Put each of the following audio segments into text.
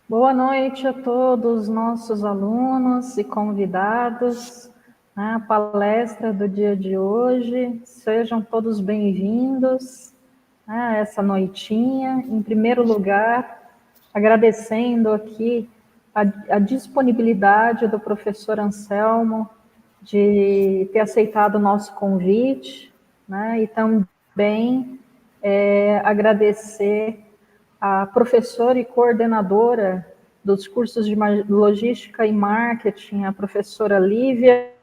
Boa noite a todos os nossos alunos e convidados à palestra do dia de hoje. Sejam todos bem-vindos a essa noitinha. Em primeiro lugar, agradecendo aqui a disponibilidade do professor Anselmo de ter aceitado o nosso convite, né? E também agradecer a professora e coordenadora dos cursos de Logística e Marketing, a professora Lívia,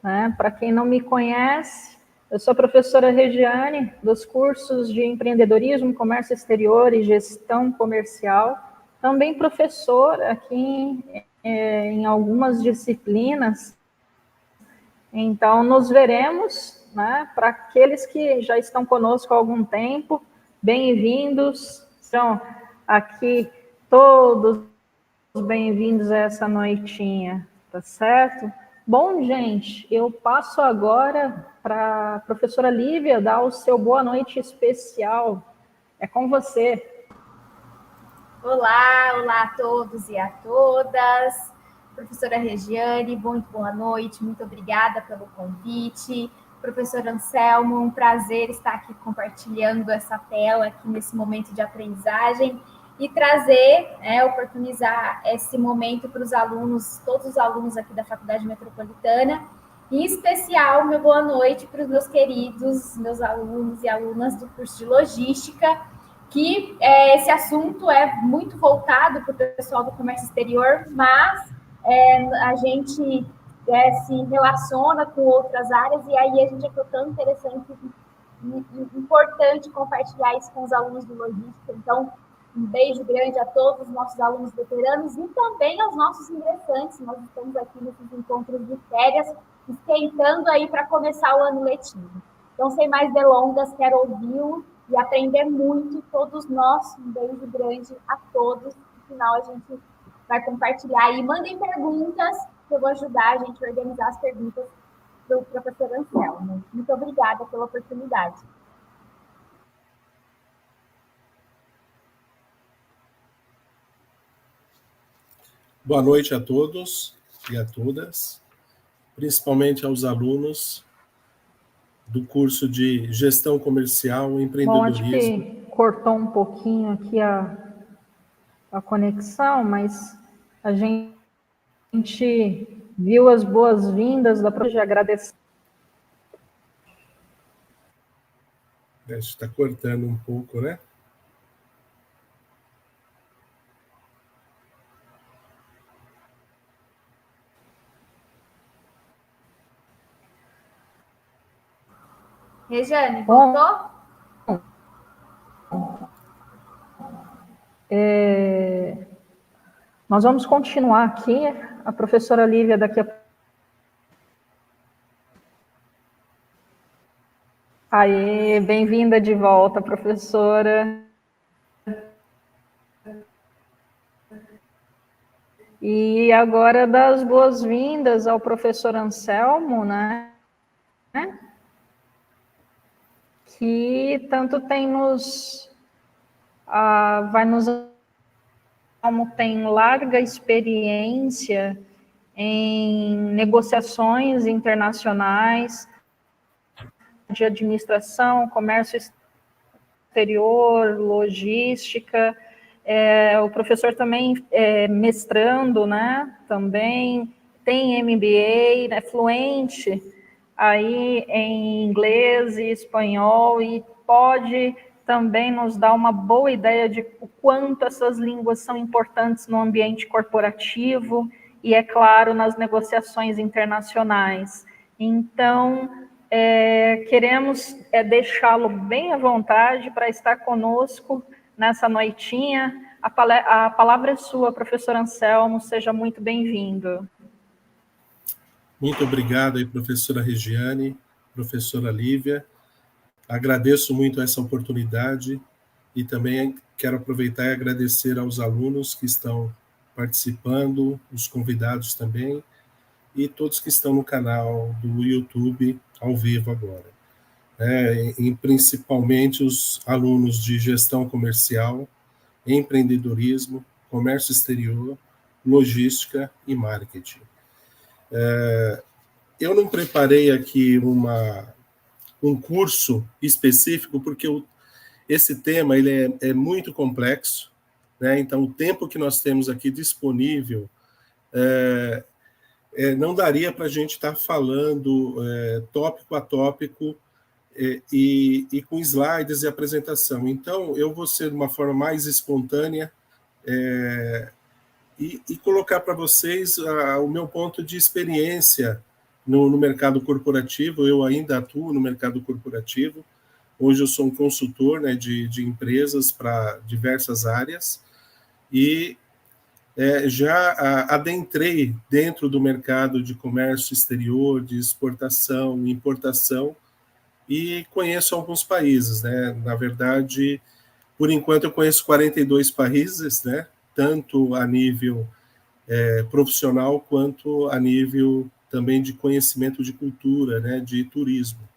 né? Para quem não me conhece, eu sou a professora Regiane, dos cursos de Empreendedorismo, Comércio Exterior e Gestão Comercial, também professora aqui em algumas disciplinas. Então, nos veremos, né? Para aqueles que já estão conosco há algum tempo, bem-vindos, são aqui todos bem-vindos a essa noitinha, tá certo? Bom, gente, eu passo agora para a professora Lívia dar o seu boa noite especial. É com você. Olá a todos e a todas. Professora Regiane, muito boa noite, muito obrigada pelo convite. Professor Anselmo, um prazer estar aqui compartilhando essa tela aqui nesse momento de aprendizagem e trazer, oportunizar esse momento para os alunos, todos os alunos aqui da Faculdade Metropolitana, em especial, meu boa noite para os meus queridos, meus alunos e alunas do curso de Logística, que esse assunto é muito voltado para o pessoal do comércio exterior, mas a gente se relaciona com outras áreas e aí a gente achou tão interessante e importante compartilhar isso com os alunos de logística. Então, um beijo grande a todos os nossos alunos veteranos e também aos nossos ingressantes. Nós estamos aqui nesses encontros de férias, esquentando aí para começar o ano letivo. Então, sem mais delongas, quero ouvi-lo e aprender muito, todos nós. Um beijo grande a todos. No final, a gente vai compartilhar e mandem perguntas, que eu vou ajudar a gente a organizar as perguntas do professor Anselmo. Muito obrigada pela oportunidade. Boa noite a todos e a todas, principalmente aos alunos do curso de Gestão Comercial e Empreendedorismo. Bom, acho que cortou um pouquinho aqui a conexão, mas a gente viu as boas-vindas da professora, agradecer. Está cortando um pouco, né? Regiane, voltou? Nós vamos continuar aqui, a professora Lívia daqui a... Aê, bem-vinda de volta, professora. E agora das boas-vindas ao professor Anselmo, né? Que tanto tem vai nos... como tem larga experiência em negociações internacionais, de administração, comércio exterior, logística. O professor também mestrando, né? Também tem MBA, né? Fluente aí em inglês e espanhol e pode também nos dar uma boa ideia de o quanto essas línguas são importantes no ambiente corporativo e, é claro, nas negociações internacionais. Então, queremos deixá-lo bem à vontade para estar conosco nessa noitinha. A palavra é sua, professor Anselmo, seja muito bem-vindo. Muito obrigado aí, professora Regiane, professora Lívia. Agradeço muito essa oportunidade e também quero aproveitar e agradecer aos alunos que estão participando, os convidados também, e todos que estão no canal do YouTube ao vivo agora. E principalmente os alunos de Gestão Comercial, Empreendedorismo, comércio exterior, logística e marketing. Eu não preparei aqui um curso específico, porque esse tema ele é muito complexo, né? Então, o tempo que nós temos aqui disponível não daria para a gente estar falando tópico a tópico e com slides e apresentação. Então, eu vou ser de uma forma mais espontânea e colocar para vocês o meu ponto de experiência no mercado corporativo. Eu ainda atuo no mercado corporativo. Hoje eu sou um consultor, né, de empresas para diversas áreas e já adentrei dentro do mercado de comércio exterior, de exportação, importação, e conheço alguns países, né? Na verdade, por enquanto eu conheço 42 países, né? Tanto a nível profissional quanto a nível também de conhecimento de cultura, né? De turismo.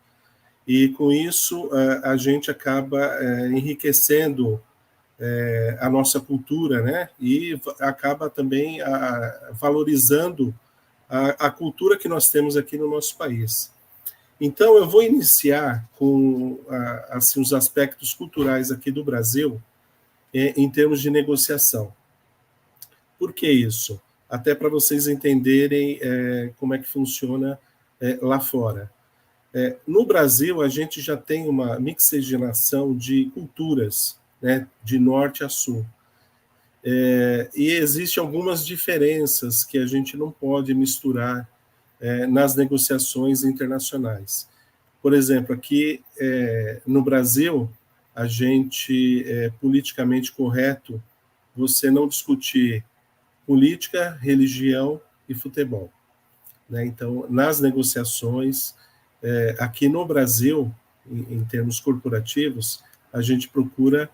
E com isso a gente acaba enriquecendo a nossa cultura, né? E acaba também valorizando a cultura que nós temos aqui no nosso país. Então, eu vou iniciar com assim, os aspectos culturais aqui do Brasil em termos de negociação. Por que isso? Até para vocês entenderem como é que funciona lá fora. No Brasil, a gente já tem uma mixigenação de culturas, né, de norte a sul. E existem algumas diferenças que a gente não pode misturar nas negociações internacionais. Por exemplo, aqui no Brasil, a gente é politicamente correto você não discutir política, religião e futebol, né? Então, nas negociações, aqui no Brasil, em termos corporativos, a gente procura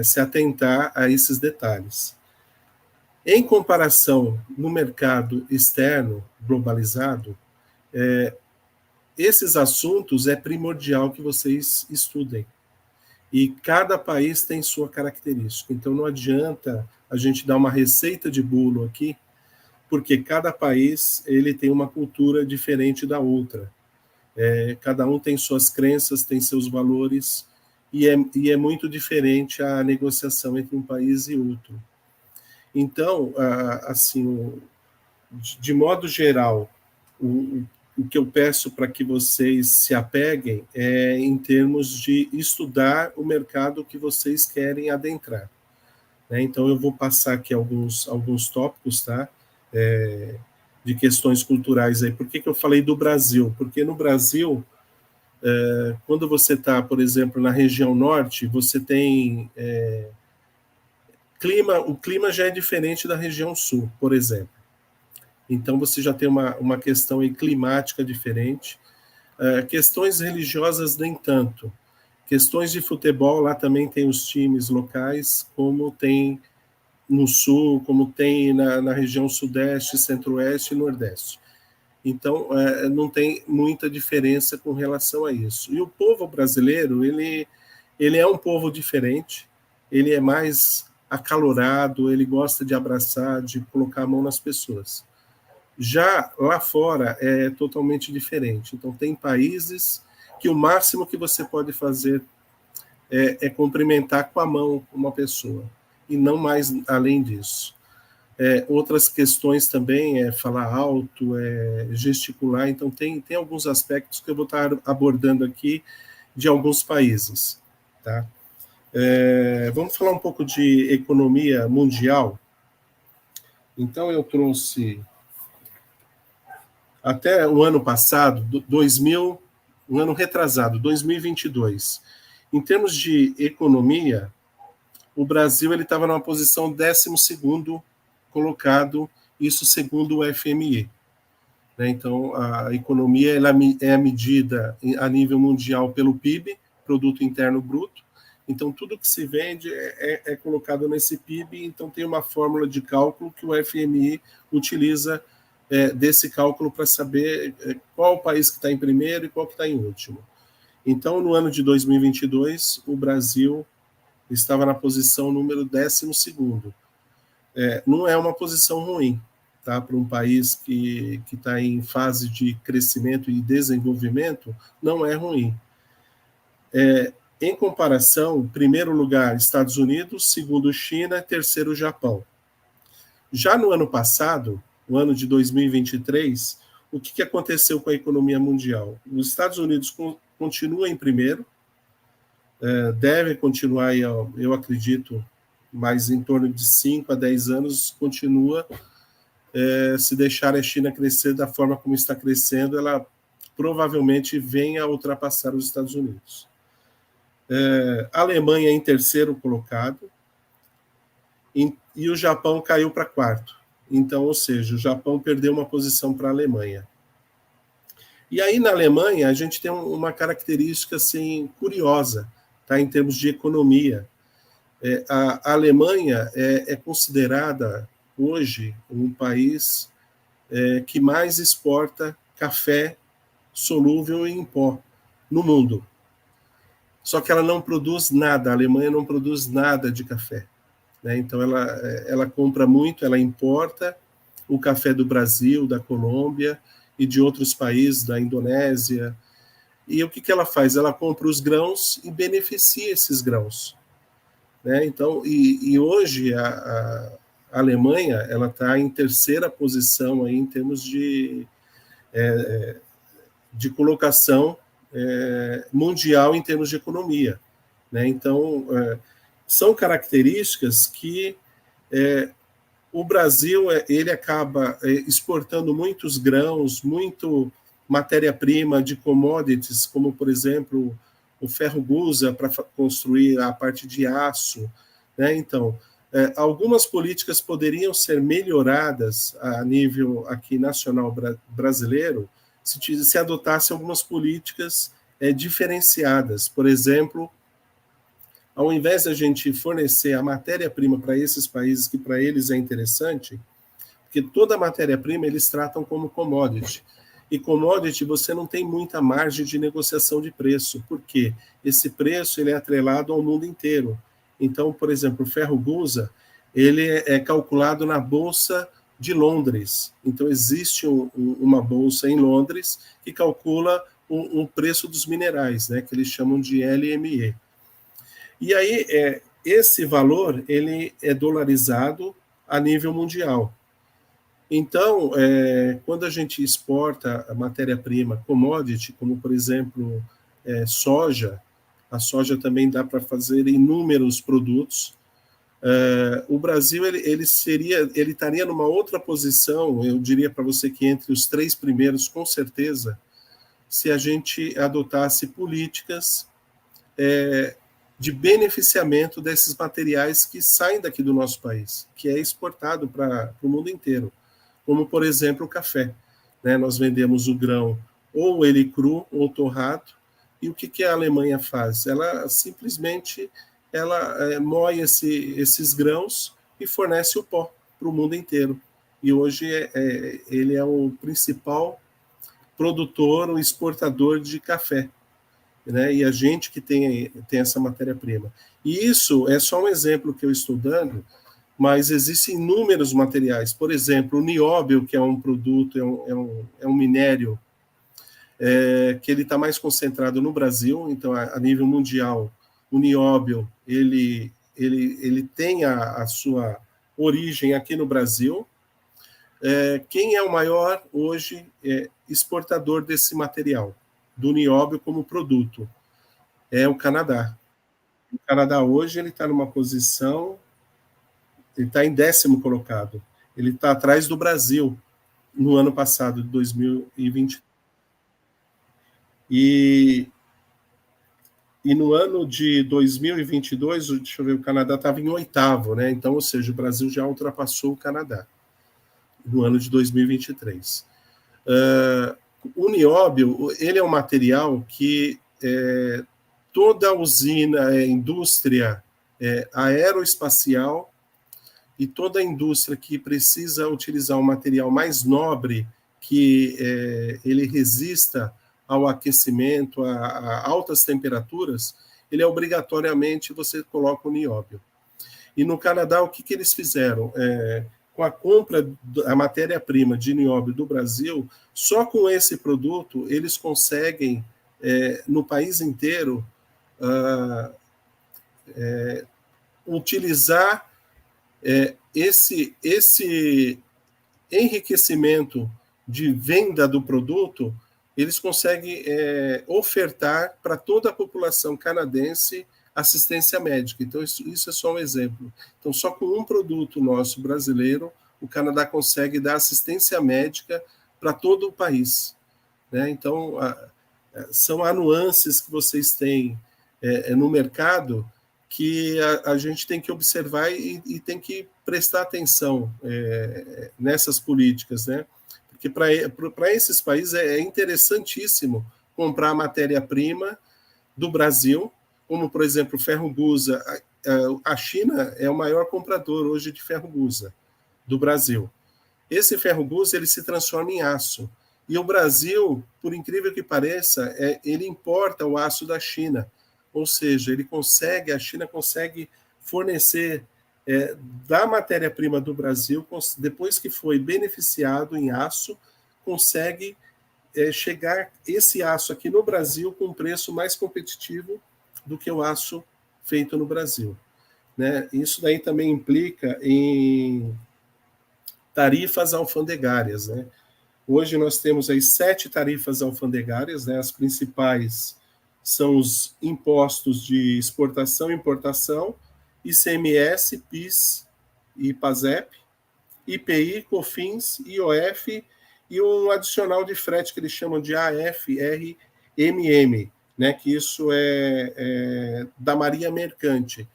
se atentar a esses detalhes. Em comparação no mercado externo, globalizado, esses assuntos é primordial que vocês estudem. E cada país tem sua característica. Então, não adianta a gente dar uma receita de bolo aqui, porque cada país ele tem uma cultura diferente da outra. Cada um tem suas crenças, tem seus valores, e é muito diferente a negociação entre um país e outro. Então, assim, de modo geral, o que eu peço para que vocês se apeguem é em termos de estudar o mercado que vocês querem adentrar, né? Então, eu vou passar aqui alguns tópicos, tá? De questões culturais aí. Por que eu falei do Brasil? Porque no Brasil, quando você está, por exemplo, na região norte, você tem o clima já é diferente da região sul, por exemplo. Então, você já tem uma questão aí climática diferente. Questões religiosas, nem tanto. Questões de futebol, lá também tem os times locais, como tem no sul, como tem na região sudeste, centro-oeste e nordeste. Então, não tem muita diferença com relação a isso. E o povo brasileiro, ele é um povo diferente, ele é mais acalorado, ele gosta de abraçar, de colocar a mão nas pessoas. Já lá fora é totalmente diferente. Então, tem países que o máximo que você pode fazer é cumprimentar com a mão uma pessoa, e não mais além disso. Outras questões também é falar alto, gesticular. Então, tem alguns aspectos que eu vou estar abordando aqui de alguns países, tá? Vamos falar um pouco de economia mundial. Então, eu trouxe até o ano passado, um ano retrasado, 2022. Em termos de economia, o Brasil estava numa posição 12º colocado, isso segundo o FMI. Né? Então, a economia ela é medida a nível mundial pelo PIB, Produto Interno Bruto. Então, tudo que se vende é colocado nesse PIB, então tem uma fórmula de cálculo que o FMI utiliza desse cálculo para saber qual o país que está em primeiro e qual que está em último. Então, no ano de 2022, o Brasil estava na posição número 12º. não é uma posição ruim, tá? Para um país que está em fase de crescimento e desenvolvimento, não é ruim. Em comparação, primeiro lugar, Estados Unidos, segundo, China, terceiro, Japão. Já no ano passado, no ano de 2023, o que aconteceu com a economia mundial? Os Estados Unidos continua em primeiro, deve continuar, eu acredito, mas em torno de 5 a 10 anos, continua. Se deixar a China crescer da forma como está crescendo, ela provavelmente venha a ultrapassar os Estados Unidos. A Alemanha em terceiro colocado, e o Japão caiu para quarto. Então, ou seja, o Japão perdeu uma posição para a Alemanha. E aí, na Alemanha, a gente tem uma característica assim, curiosa, tá, em termos de economia. A Alemanha é considerada, hoje, um país que mais exporta café solúvel em pó no mundo. Só que ela não produz nada, a Alemanha não produz nada de café. Né? Então, ela compra muito, ela importa o café do Brasil, da Colômbia e de outros países, da Indonésia. E o que ela faz? Ela compra os grãos e beneficia esses grãos. Né? Então, e hoje a Alemanha ela está em terceira posição aí, em termos de colocação mundial em termos de economia. Né? Então, são características que o Brasil ele acaba exportando muitos grãos, muito matéria-prima de commodities, como, por exemplo, o ferro-gusa para construir a parte de aço. Né? Então, algumas políticas poderiam ser melhoradas a nível aqui nacional brasileiro se adotasse algumas políticas diferenciadas. Por exemplo, ao invés de a gente fornecer a matéria-prima para esses países que para eles é interessante, porque toda a matéria-prima eles tratam como commodity. E commodity você não tem muita margem de negociação de preço, porque esse preço ele é atrelado ao mundo inteiro. Então, por exemplo, o ferro-gusa, ele é calculado na Bolsa de Londres. Então, existe uma bolsa em Londres que calcula o preço dos minerais, né, que eles chamam de LME. E aí, esse valor ele é dolarizado a nível mundial. Então, quando a gente exporta a matéria-prima commodity, como, por exemplo, soja, a soja também dá para fazer inúmeros produtos. O Brasil ele estaria numa outra posição, eu diria para você que entre os 3 primeiros, com certeza, se a gente adotasse políticas de beneficiamento desses materiais que saem daqui do nosso país, que é exportado para o mundo inteiro, como, por exemplo, o café. Né? Nós vendemos o grão ou ele cru ou torrado, e o que a Alemanha faz? Ela simplesmente moe esses grãos e fornece o pó para o mundo inteiro. E hoje ele é o principal produtor, o exportador de café. Né? E a gente que tem essa matéria-prima. E isso é só um exemplo que eu estou dando, mas existem inúmeros materiais. Por exemplo, o nióbio, que é um produto, é um minério que ele está mais concentrado no Brasil. Então, a nível mundial, o nióbio ele tem a sua origem aqui no Brasil. Quem é o maior hoje exportador desse material, do nióbio como produto? É o Canadá. O Canadá hoje ele está numa posição, ele está em 10º colocado. Ele está atrás do Brasil no ano passado, de 2020. E no ano de 2022, deixa eu ver, o Canadá estava em 8º, né? Então, ou seja, o Brasil já ultrapassou o Canadá no ano de 2023. O nióbio, ele é um material que toda usina, indústria aeroespacial e toda a indústria que precisa utilizar um material mais nobre, que ele resista ao aquecimento, a altas temperaturas, ele obrigatoriamente você coloca o nióbio. E no Canadá, o que eles fizeram? Com a compra da matéria-prima de nióbio do Brasil, só com esse produto, eles conseguem, no país inteiro, utilizar esse enriquecimento de venda do produto, eles conseguem ofertar para toda a população canadense assistência médica. Então, isso é só um exemplo. Então, só com um produto nosso brasileiro, o Canadá consegue dar assistência médica para todo o país, né? Então, são nuances que vocês têm no mercado que a gente tem que observar e tem que prestar atenção nessas políticas, né? Porque para esses países é interessantíssimo comprar matéria-prima do Brasil, como, por exemplo, ferro-gusa. A China é o maior comprador hoje de ferro-gusa do Brasil. Esse ferro-gusa ele se transforma em aço. E o Brasil, por incrível que pareça, ele importa o aço da China. Ou seja, a China consegue fornecer da matéria-prima do Brasil, depois que foi beneficiado em aço, consegue chegar esse aço aqui no Brasil com um preço mais competitivo do que o aço feito no Brasil, né? Isso daí também implica em tarifas alfandegárias, né? Hoje nós temos aí 7 tarifas alfandegárias, né? As principais são os impostos de exportação e importação, ICMS, PIS e PASEP, IPI, COFINS, IOF e um adicional de frete que eles chamam de AFRMM, né, que isso é da Marinha Mercante.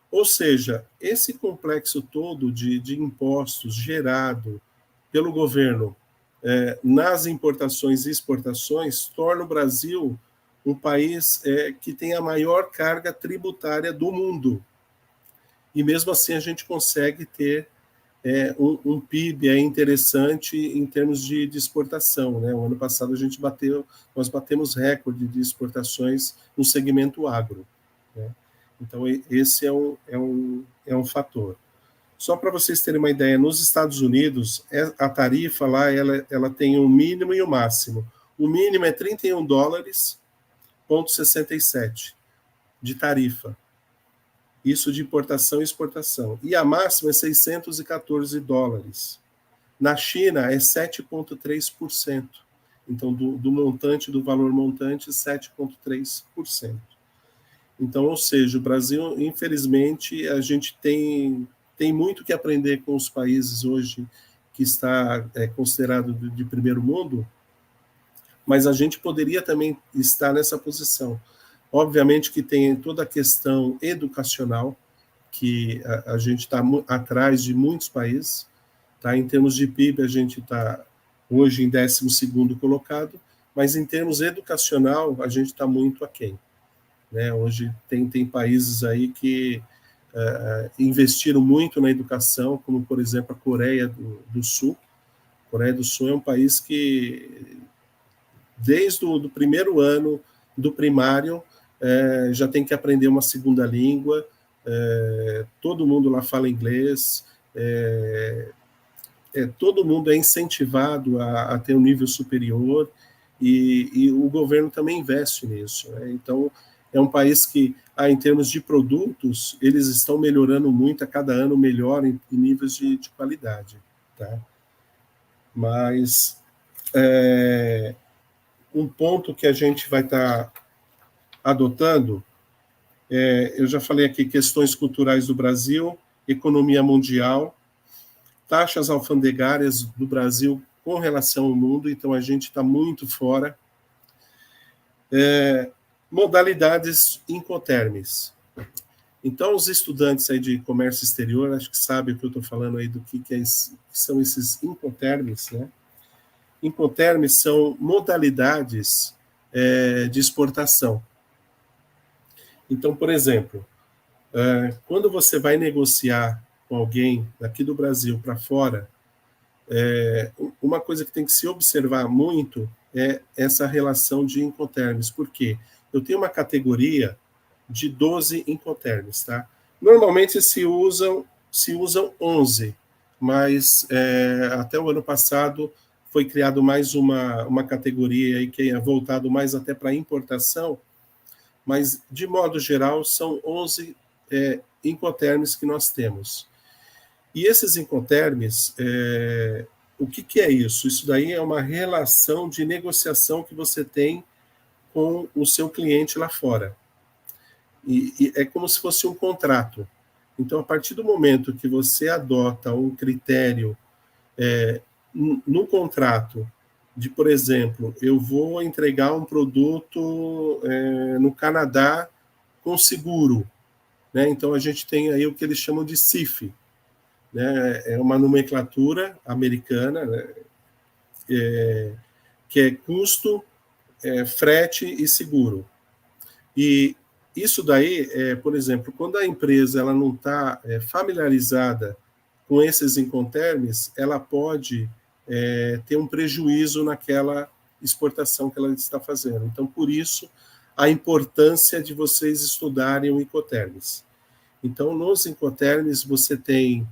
Ou seja, esse complexo todo de impostos gerado pelo governo nas importações e exportações torna o Brasil um país que tem a maior carga tributária do mundo. E mesmo assim a gente consegue ter um PIB interessante em termos de exportação, né? O ano passado nós batemos recorde de exportações no segmento agro, né? Então esse é um fator. Só para vocês terem uma ideia, nos Estados Unidos a tarifa lá ela tem um mínimo e um máximo. O mínimo é $31,67 de tarifa. Isso de importação e exportação. E a máxima é $614. Na China é 7,3%. Então, do montante, do valor montante, 7,3%. Então, ou seja, o Brasil, infelizmente, a gente tem muito que aprender com os países hoje que está considerado de primeiro mundo, mas a gente poderia também estar nessa posição. Obviamente que tem toda a questão educacional, que a gente está atrás de muitos países, tá? Em termos de PIB, a gente está hoje em 12º colocado, mas em termos educacional, a gente está muito aquém, né? Hoje tem países aí que investiram muito na educação, como, por exemplo, a Coreia do Sul. A Coreia do Sul é um país que, desde o primeiro ano do primário, já tem que aprender uma segunda língua, todo mundo lá fala inglês, todo mundo é incentivado a ter um nível superior, e o governo também investe nisso, né? Então, é um país que, em termos de produtos, eles estão melhorando muito, a cada ano melhor em níveis de qualidade, tá? Mas um ponto que a gente vai estar adotando, eu já falei aqui, questões culturais do Brasil, economia mundial, taxas alfandegárias do Brasil com relação ao mundo, então a gente está muito fora. Modalidades Incoterms. Então, os estudantes aí de comércio exterior, acho que sabem o que eu estou falando aí do que são esses Incoterms, né? Incoterms são modalidades de exportação. Então, por exemplo, quando você vai negociar com alguém daqui do Brasil para fora, uma coisa que tem que se observar muito é essa relação de Incoterms. Por quê? Eu tenho uma categoria de 12 Incoterms, tá? Normalmente se usam 11, mas até o ano passado foi criado mais uma categoria aí que é voltado mais até para importação, mas de modo geral são 11 Incoterms que nós temos. E esses Incoterms, o que é isso? Isso daí é uma relação de negociação que você tem com o seu cliente lá fora. E é como se fosse um contrato. Então, a partir do momento que você adota um critério no contrato de, por exemplo, eu vou entregar um produto no Canadá com seguro, né? Então, a gente tem aí o que eles chamam de CIF, né? É uma nomenclatura americana, né? Que é custo, frete e seguro. E isso daí, por exemplo, quando a empresa ela não está familiarizada com esses Incoterms, ela pode ter um prejuízo naquela exportação que ela está fazendo. Então, por isso, a importância de vocês estudarem o Incoterms. Então, nos Incoterms, você tem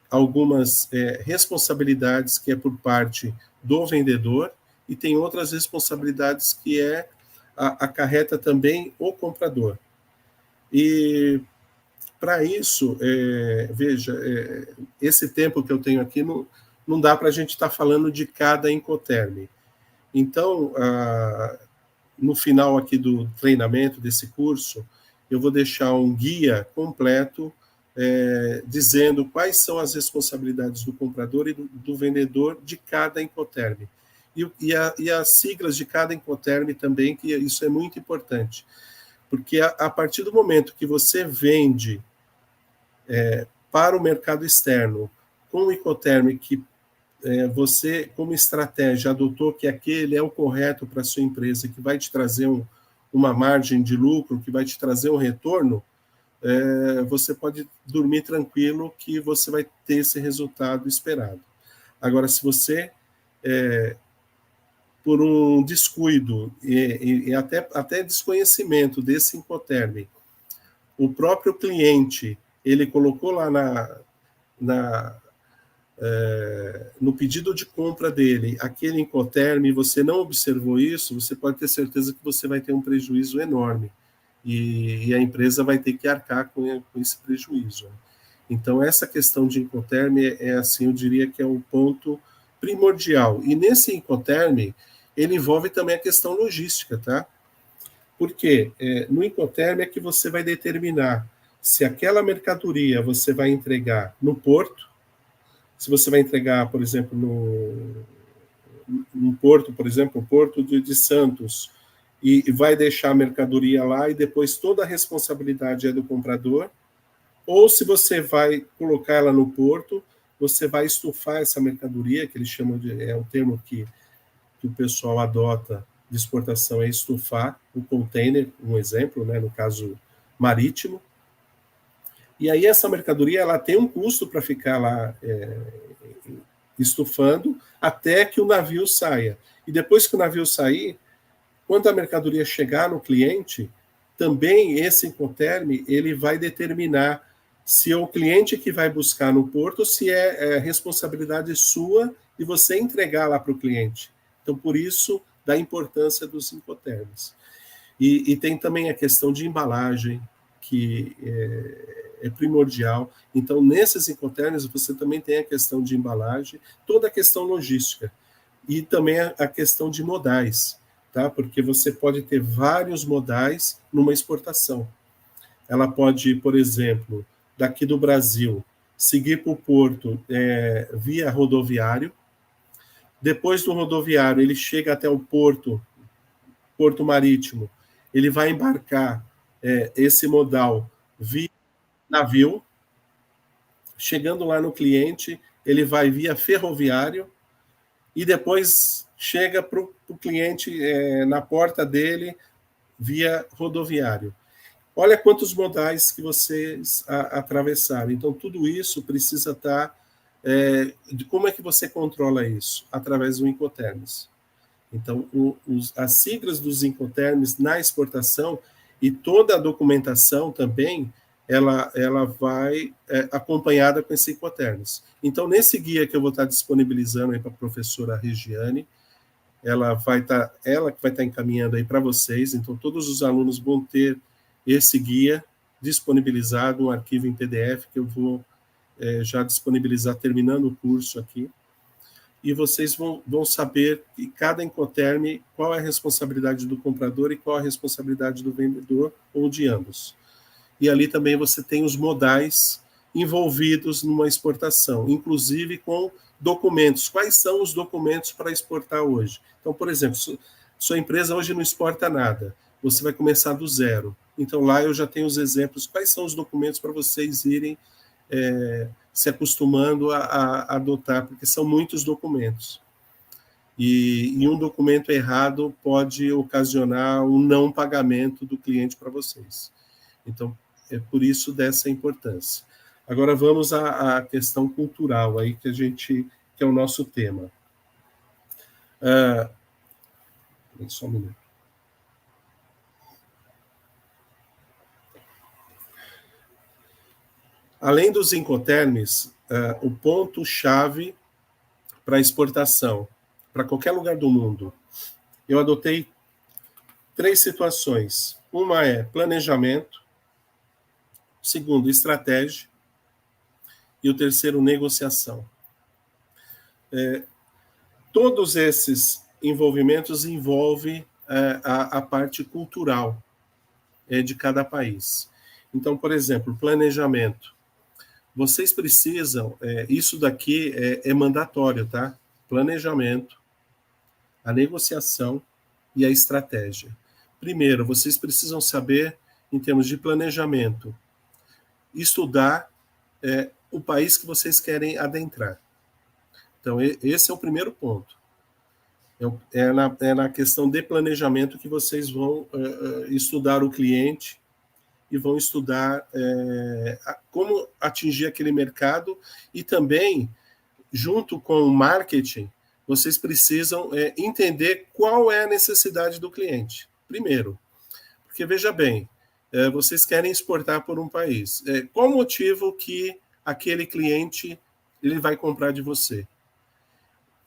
algumas responsabilidades que é por parte do vendedor e tem outras responsabilidades que acarreta também o comprador. E para isso, veja, esse tempo que eu tenho aqui não dá para a gente estar falando de cada Incoterm. Então, no final aqui do treinamento desse curso, eu vou deixar um guia completo dizendo quais são as responsabilidades do comprador e do vendedor de cada Incoterm. E as siglas de cada Incoterm também, que isso é muito importante. Porque a partir do momento que você vende para o mercado externo com o Incoterm que você, como estratégia, adotou que aquele é o correto para a sua empresa, que vai te trazer uma margem de lucro, que vai te trazer um retorno, você pode dormir tranquilo que você vai ter esse resultado esperado. Agora, se você, por um descuido e até desconhecimento desse Incoterm, o próprio cliente, ele colocou lá no pedido de compra dele aquele Incoterm e você não observou isso, você pode ter certeza que você vai ter um prejuízo enorme. E a empresa vai ter que arcar com esse prejuízo. Então, essa questão de Incoterm assim, eu diria que é o ponto primordial. E nesse Incoterm, ele envolve também a questão logística, tá? Porque no Incoterm é que você vai determinar se aquela mercadoria você vai entregar no porto, se você vai entregar, por exemplo, no porto, por exemplo, o Porto de Santos, e vai deixar a mercadoria lá e depois toda a responsabilidade é do comprador, ou se você vai colocar ela no porto, você vai estufar essa mercadoria, que eles chamam o termo que o pessoal adota de exportação é estufar o container, um exemplo, né, no caso marítimo, e aí essa mercadoria ela tem um custo para ficar lá estufando até que o navio saia. E depois que o navio sair, quando a mercadoria chegar no cliente, também esse Incoterm ele vai determinar se é o cliente que vai buscar no porto, se é responsabilidade sua de você entregar lá para o cliente. Então, por isso, da importância dos Incoterms. E tem também a questão de embalagem, que é primordial. Então, nesses Incoterms, você também tem a questão de embalagem, toda a questão logística, e também a questão de modais, tá? Porque você pode ter vários modais numa exportação. Ela pode, por exemplo, daqui do Brasil, seguir para o porto via rodoviário. Depois do rodoviário, ele chega até o porto marítimo, ele vai embarcar esse modal via navio. Chegando lá no cliente, ele vai via ferroviário e depois chega para o cliente na porta dele via rodoviário. Olha quantos modais que vocês atravessaram. Então, tudo isso precisa estar... de como é que você controla isso? Através do Incoterms. Então, as siglas dos Incoterms na exportação e toda a documentação também ela vai acompanhada com esse Incoterms. Então, nesse guia que eu vou estar disponibilizando aí para a professora Regiane, ela que vai estar encaminhando aí para vocês, então todos os alunos vão ter esse guia disponibilizado, um arquivo em PDF que eu vou já disponibilizar terminando o curso aqui, e vocês vão saber que cada Incoterm, qual é a responsabilidade do comprador e qual é a responsabilidade do vendedor, ou de ambos. E ali também você tem os modais envolvidos numa exportação, inclusive com documentos. Quais são os documentos para exportar hoje? Então, por exemplo, sua empresa hoje não exporta nada, você vai começar do zero. Então, lá eu já tenho os exemplos. Quais são os documentos para vocês irem se acostumando a adotar, porque são muitos documentos. E um documento errado pode ocasionar um não pagamento do cliente para vocês. Então, é por isso dessa importância. Agora vamos à questão cultural, aí que é o nosso tema. Só um minuto. Além dos Incoterms, o ponto-chave para exportação, para qualquer lugar do mundo, eu adotei 3 situações. Uma é planejamento, segundo, estratégia, e o terceiro, negociação. Todos esses envolvimentos envolvem a parte cultural de cada país. Então, por exemplo, planejamento. Vocês precisam, isso daqui é mandatório, tá? Planejamento, a negociação e a estratégia. Primeiro, vocês precisam saber, em termos de planejamento, estudar o país que vocês querem adentrar. Então, esse é o primeiro ponto. É na questão de planejamento que vocês vão estudar o cliente e vão estudar como atingir aquele mercado, e também, junto com o marketing, vocês precisam entender qual é a necessidade do cliente. Primeiro, porque, veja bem, vocês querem exportar por um país. Qual o motivo que aquele cliente ele vai comprar de você?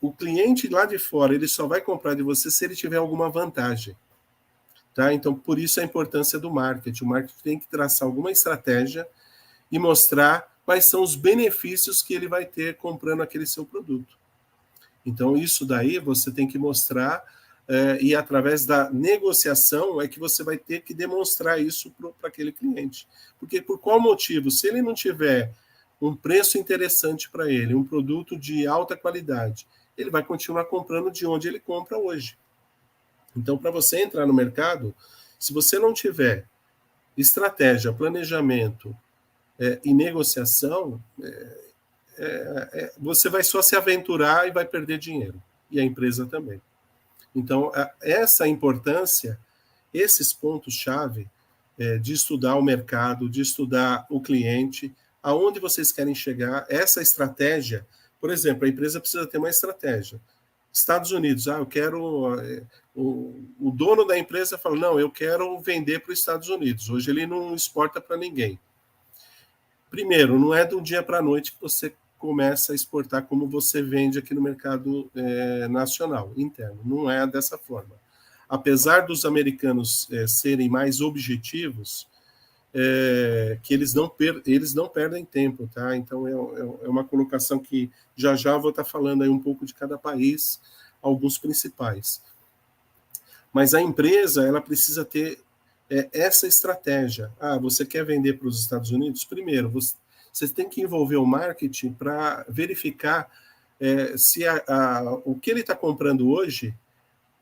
O cliente lá de fora, ele só vai comprar de você se ele tiver alguma vantagem. Tá? Então, por isso a importância do marketing. O marketing tem que traçar alguma estratégia e mostrar quais são os benefícios que ele vai ter comprando aquele seu produto. Então, isso daí você tem que mostrar, e através da negociação é que você vai ter que demonstrar isso para aquele cliente. Porque por qual motivo? Se ele não tiver um preço interessante para ele, um produto de alta qualidade, ele vai continuar comprando de onde ele compra hoje. Então, para você entrar no mercado, se você não tiver estratégia, planejamento e negociação, você vai só se aventurar e vai perder dinheiro. E a empresa também. Então, essa importância, esses pontos-chave de estudar o mercado, de estudar o cliente, aonde vocês querem chegar, essa estratégia. Por exemplo, a empresa precisa ter uma estratégia. Estados Unidos, eu quero... O dono da empresa fala, não, eu quero vender para os Estados Unidos. Hoje ele não exporta para ninguém. Primeiro, não é do dia para a noite que você começa a exportar como você vende aqui no mercado nacional, interno. Não é dessa forma. Apesar dos americanos serem mais objetivos, que eles não perdem tempo, tá? Então, é uma colocação que já vou estar falando aí um pouco de cada país, alguns principais. Mas a empresa, ela precisa ter essa estratégia. Você quer vender para os Estados Unidos? Primeiro, você tem que envolver o marketing para verificar se o que ele está comprando hoje,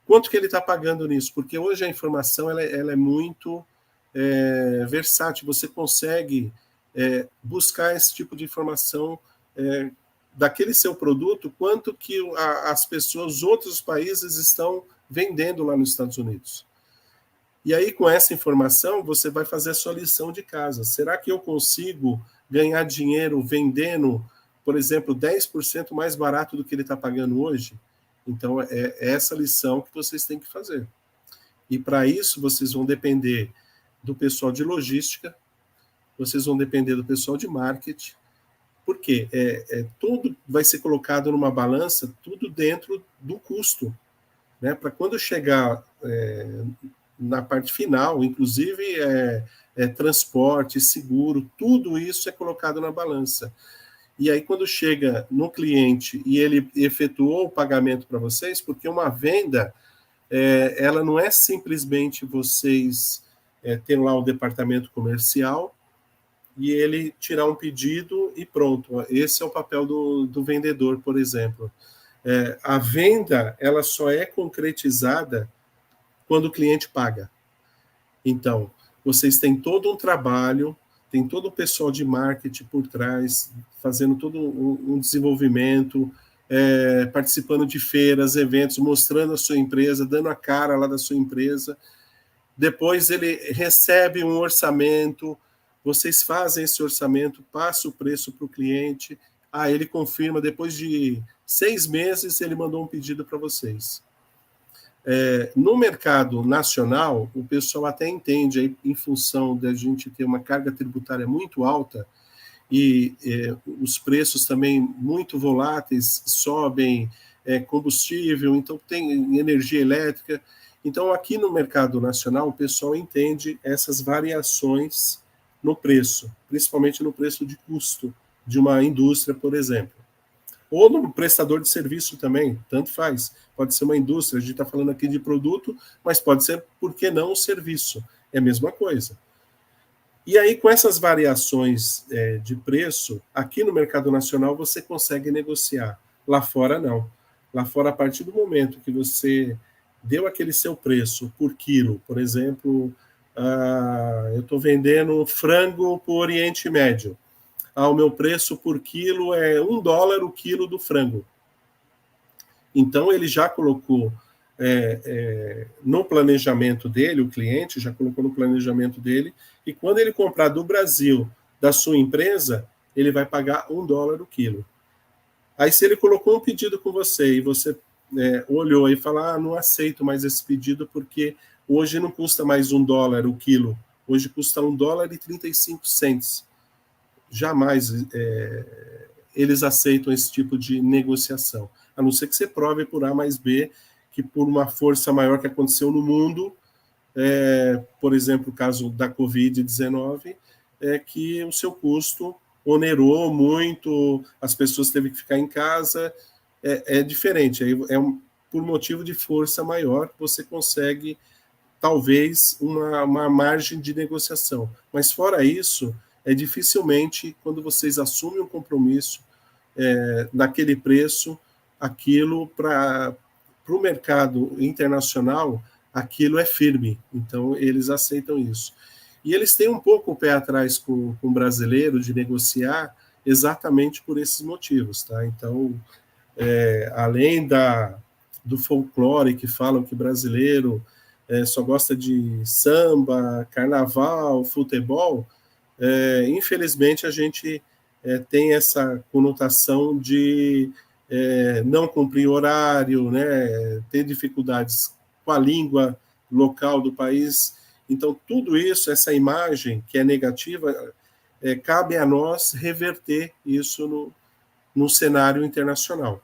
quanto que ele está pagando nisso, porque hoje a informação ela é muito versátil, você consegue buscar esse tipo de informação daquele seu produto, quanto que as pessoas, os outros países estão vendendo lá nos Estados Unidos. E aí, com essa informação, você vai fazer a sua lição de casa. Será que eu consigo ganhar dinheiro vendendo, por exemplo, 10% mais barato do que ele está pagando hoje? Então, é essa lição que vocês têm que fazer. E, para isso, vocês vão depender do pessoal de logística, vocês vão depender do pessoal de marketing, porque tudo vai ser colocado numa balança, tudo dentro do custo, né? Para quando chegar na parte final, inclusive transporte, seguro, tudo isso é colocado na balança. E aí, quando chega no cliente e ele efetuou o pagamento para vocês, porque uma venda, ela não é simplesmente vocês terem lá o departamento comercial e ele tirar um pedido e pronto. Esse é o papel do vendedor, por exemplo. A venda, ela só é concretizada quando o cliente paga. Então, vocês têm todo um trabalho, tem todo o pessoal de marketing por trás, fazendo todo um desenvolvimento, participando de feiras, eventos, mostrando a sua empresa, dando a cara lá da sua empresa. Depois ele recebe um orçamento, vocês fazem esse orçamento, passa o preço para o cliente, ele confirma, depois de 6 meses ele mandou um pedido para vocês. No mercado nacional, o pessoal até entende, aí, em função da gente ter uma carga tributária muito alta e os preços também muito voláteis, sobem combustível, então tem energia elétrica. Então, aqui no mercado nacional, o pessoal entende essas variações no preço, principalmente no preço de custo de uma indústria, por exemplo. Ou no prestador de serviço também, tanto faz. Pode ser uma indústria, a gente está falando aqui de produto, mas pode ser, por que não, um serviço. É a mesma coisa. E aí, com essas variações de preço, aqui no mercado nacional você consegue negociar. Lá fora, não. Lá fora, a partir do momento que você deu aquele seu preço por quilo, por exemplo, eu estou vendendo frango para o Oriente Médio. O meu preço por quilo é $1 o quilo do frango. Então, ele já colocou no planejamento dele, o cliente já colocou no planejamento dele, e quando ele comprar do Brasil, da sua empresa, ele vai pagar $1 o quilo. Aí, se ele colocou um pedido com você, e você olhou e falou, não aceito mais esse pedido, porque hoje não custa mais $1 o quilo, hoje custa $1,35. Jamais eles aceitam esse tipo de negociação, a não ser que você prove por A mais B que por uma força maior que aconteceu no mundo, por exemplo, o caso da Covid-19, que o seu custo onerou muito, as pessoas teve que ficar em casa, é diferente, por motivo de força maior, você consegue talvez uma margem de negociação, mas fora isso, dificilmente, quando vocês assumem um compromisso naquele preço, aquilo para o mercado internacional, aquilo é firme. Então, eles aceitam isso. E eles têm um pouco o pé atrás com o brasileiro de negociar exatamente por esses motivos. Tá? Então, além do folclore que falam que brasileiro só gosta de samba, carnaval, futebol, infelizmente a gente tem essa conotação de não cumprir horário, né, ter dificuldades com a língua local do país. Então, tudo isso, essa imagem que é negativa, cabe a nós reverter isso no cenário internacional.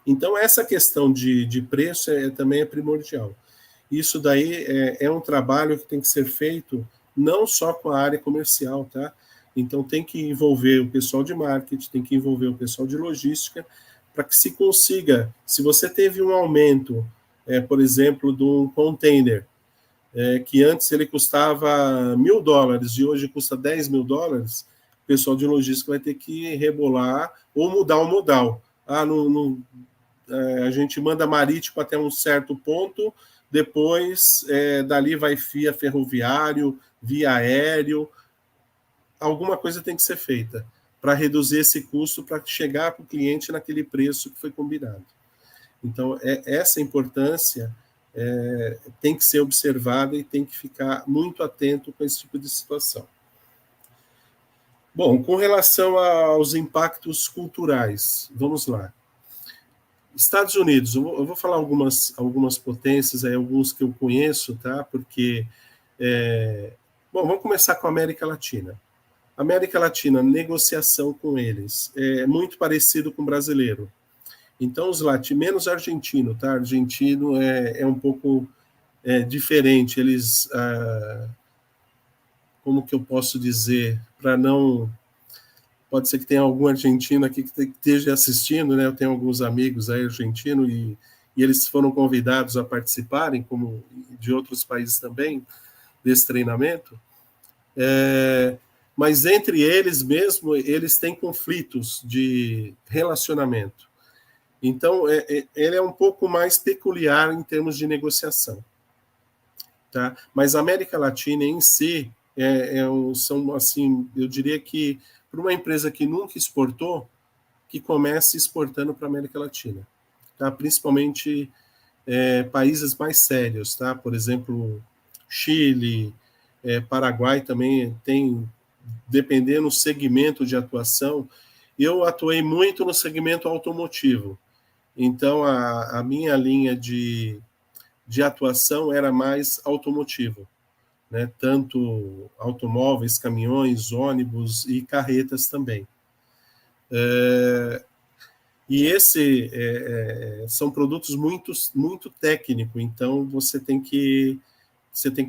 Então, essa questão de preço também é primordial. Isso daí é um trabalho que tem que ser feito não só com a área comercial, tá? Então, tem que envolver o pessoal de marketing, tem que envolver o pessoal de logística, para que se consiga, se você teve um aumento, por exemplo, de um container, que antes ele custava $1.000 e hoje custa $10.000, o pessoal de logística vai ter que rebolar ou mudar o modal. A gente manda marítimo até um certo ponto, depois dali vai via ferroviário, via aéreo. Alguma coisa tem que ser feita para reduzir esse custo, para chegar para o cliente naquele preço que foi combinado. Então, essa importância tem que ser observada e tem que ficar muito atento com esse tipo de situação. Bom, com relação aos impactos culturais, vamos lá. Estados Unidos, eu vou falar algumas potências, alguns que eu conheço, tá? Porque Bom, vamos começar com a América Latina. América Latina, negociação com eles é muito parecido com o brasileiro. Então, os latinos, menos argentino, tá? Argentino é um pouco diferente. Eles, como que eu posso dizer, para não... Pode ser que tenha algum argentino aqui que esteja assistindo, né? Eu tenho alguns amigos aí argentinos e eles foram convidados a participarem, como de outros países também, desse treinamento. Mas entre eles mesmo, eles têm conflitos de relacionamento. Então, ele é um pouco mais peculiar em termos de negociação. Tá? Mas a América Latina em si, são, assim, eu diria que, para uma empresa que nunca exportou, que comece exportando para a América Latina. Tá? Principalmente países mais sérios, tá? Por exemplo, Chile, Paraguai também tem, dependendo do segmento de atuação. Eu atuei muito no segmento automotivo, então a minha linha de atuação era mais automotivo, né? Tanto automóveis, caminhões, ônibus e carretas também. E são produtos muito técnicos, então você tem que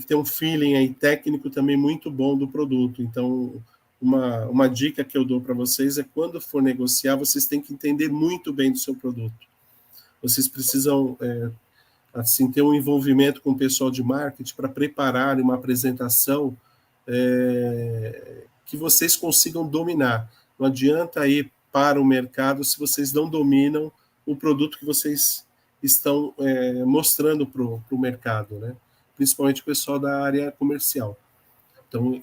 ter um feeling aí técnico também muito bom do produto. Então, uma dica que eu dou para vocês é, quando for negociar, vocês têm que entender muito bem do seu produto. Vocês precisam assim, ter um envolvimento com o pessoal de marketing para preparar uma apresentação que vocês consigam dominar. Não adianta ir para o mercado se vocês não dominam o produto que vocês estão mostrando para o mercado, né? Principalmente o pessoal da área comercial. Então,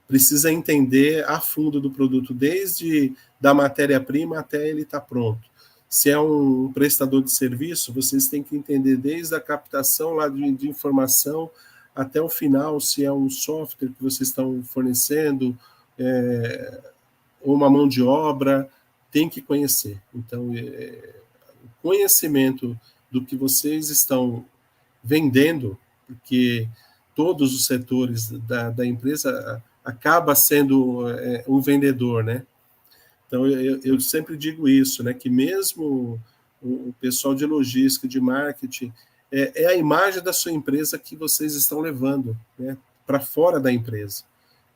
precisa entender a fundo do produto, desde da matéria-prima até ele estar pronto. Se é um prestador de serviço, vocês têm que entender desde a captação lá de informação até o final, se é um software que vocês estão fornecendo, ou uma mão de obra, tem que conhecer. Então, o conhecimento do que vocês estão vendendo, porque todos os setores da empresa acaba sendo um vendedor, né? Então, eu sempre digo isso, né? Que mesmo o pessoal de logística, de marketing, é a imagem da sua empresa que vocês estão levando, né, para fora da empresa.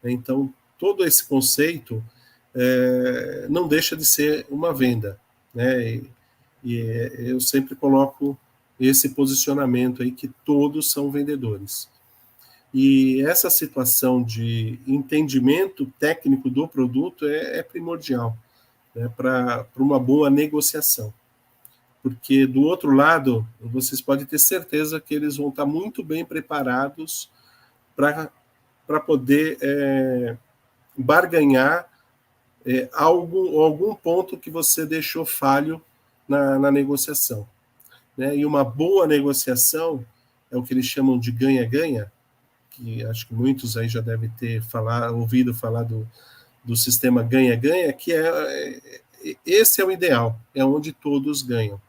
Então, todo esse conceito não deixa de ser uma venda, né? E eu sempre coloco esse posicionamento aí, que todos são vendedores. E essa situação de entendimento técnico do produto é primordial, né, para uma boa negociação. Porque, do outro lado, vocês podem ter certeza que eles vão estar muito bem preparados para poder barganhar algum ponto que você deixou falho na negociação. Né? E uma boa negociação é o que eles chamam de ganha-ganha, que acho que muitos aí já devem ter ouvido falar do sistema ganha-ganha, que esse é o ideal, é onde todos ganham.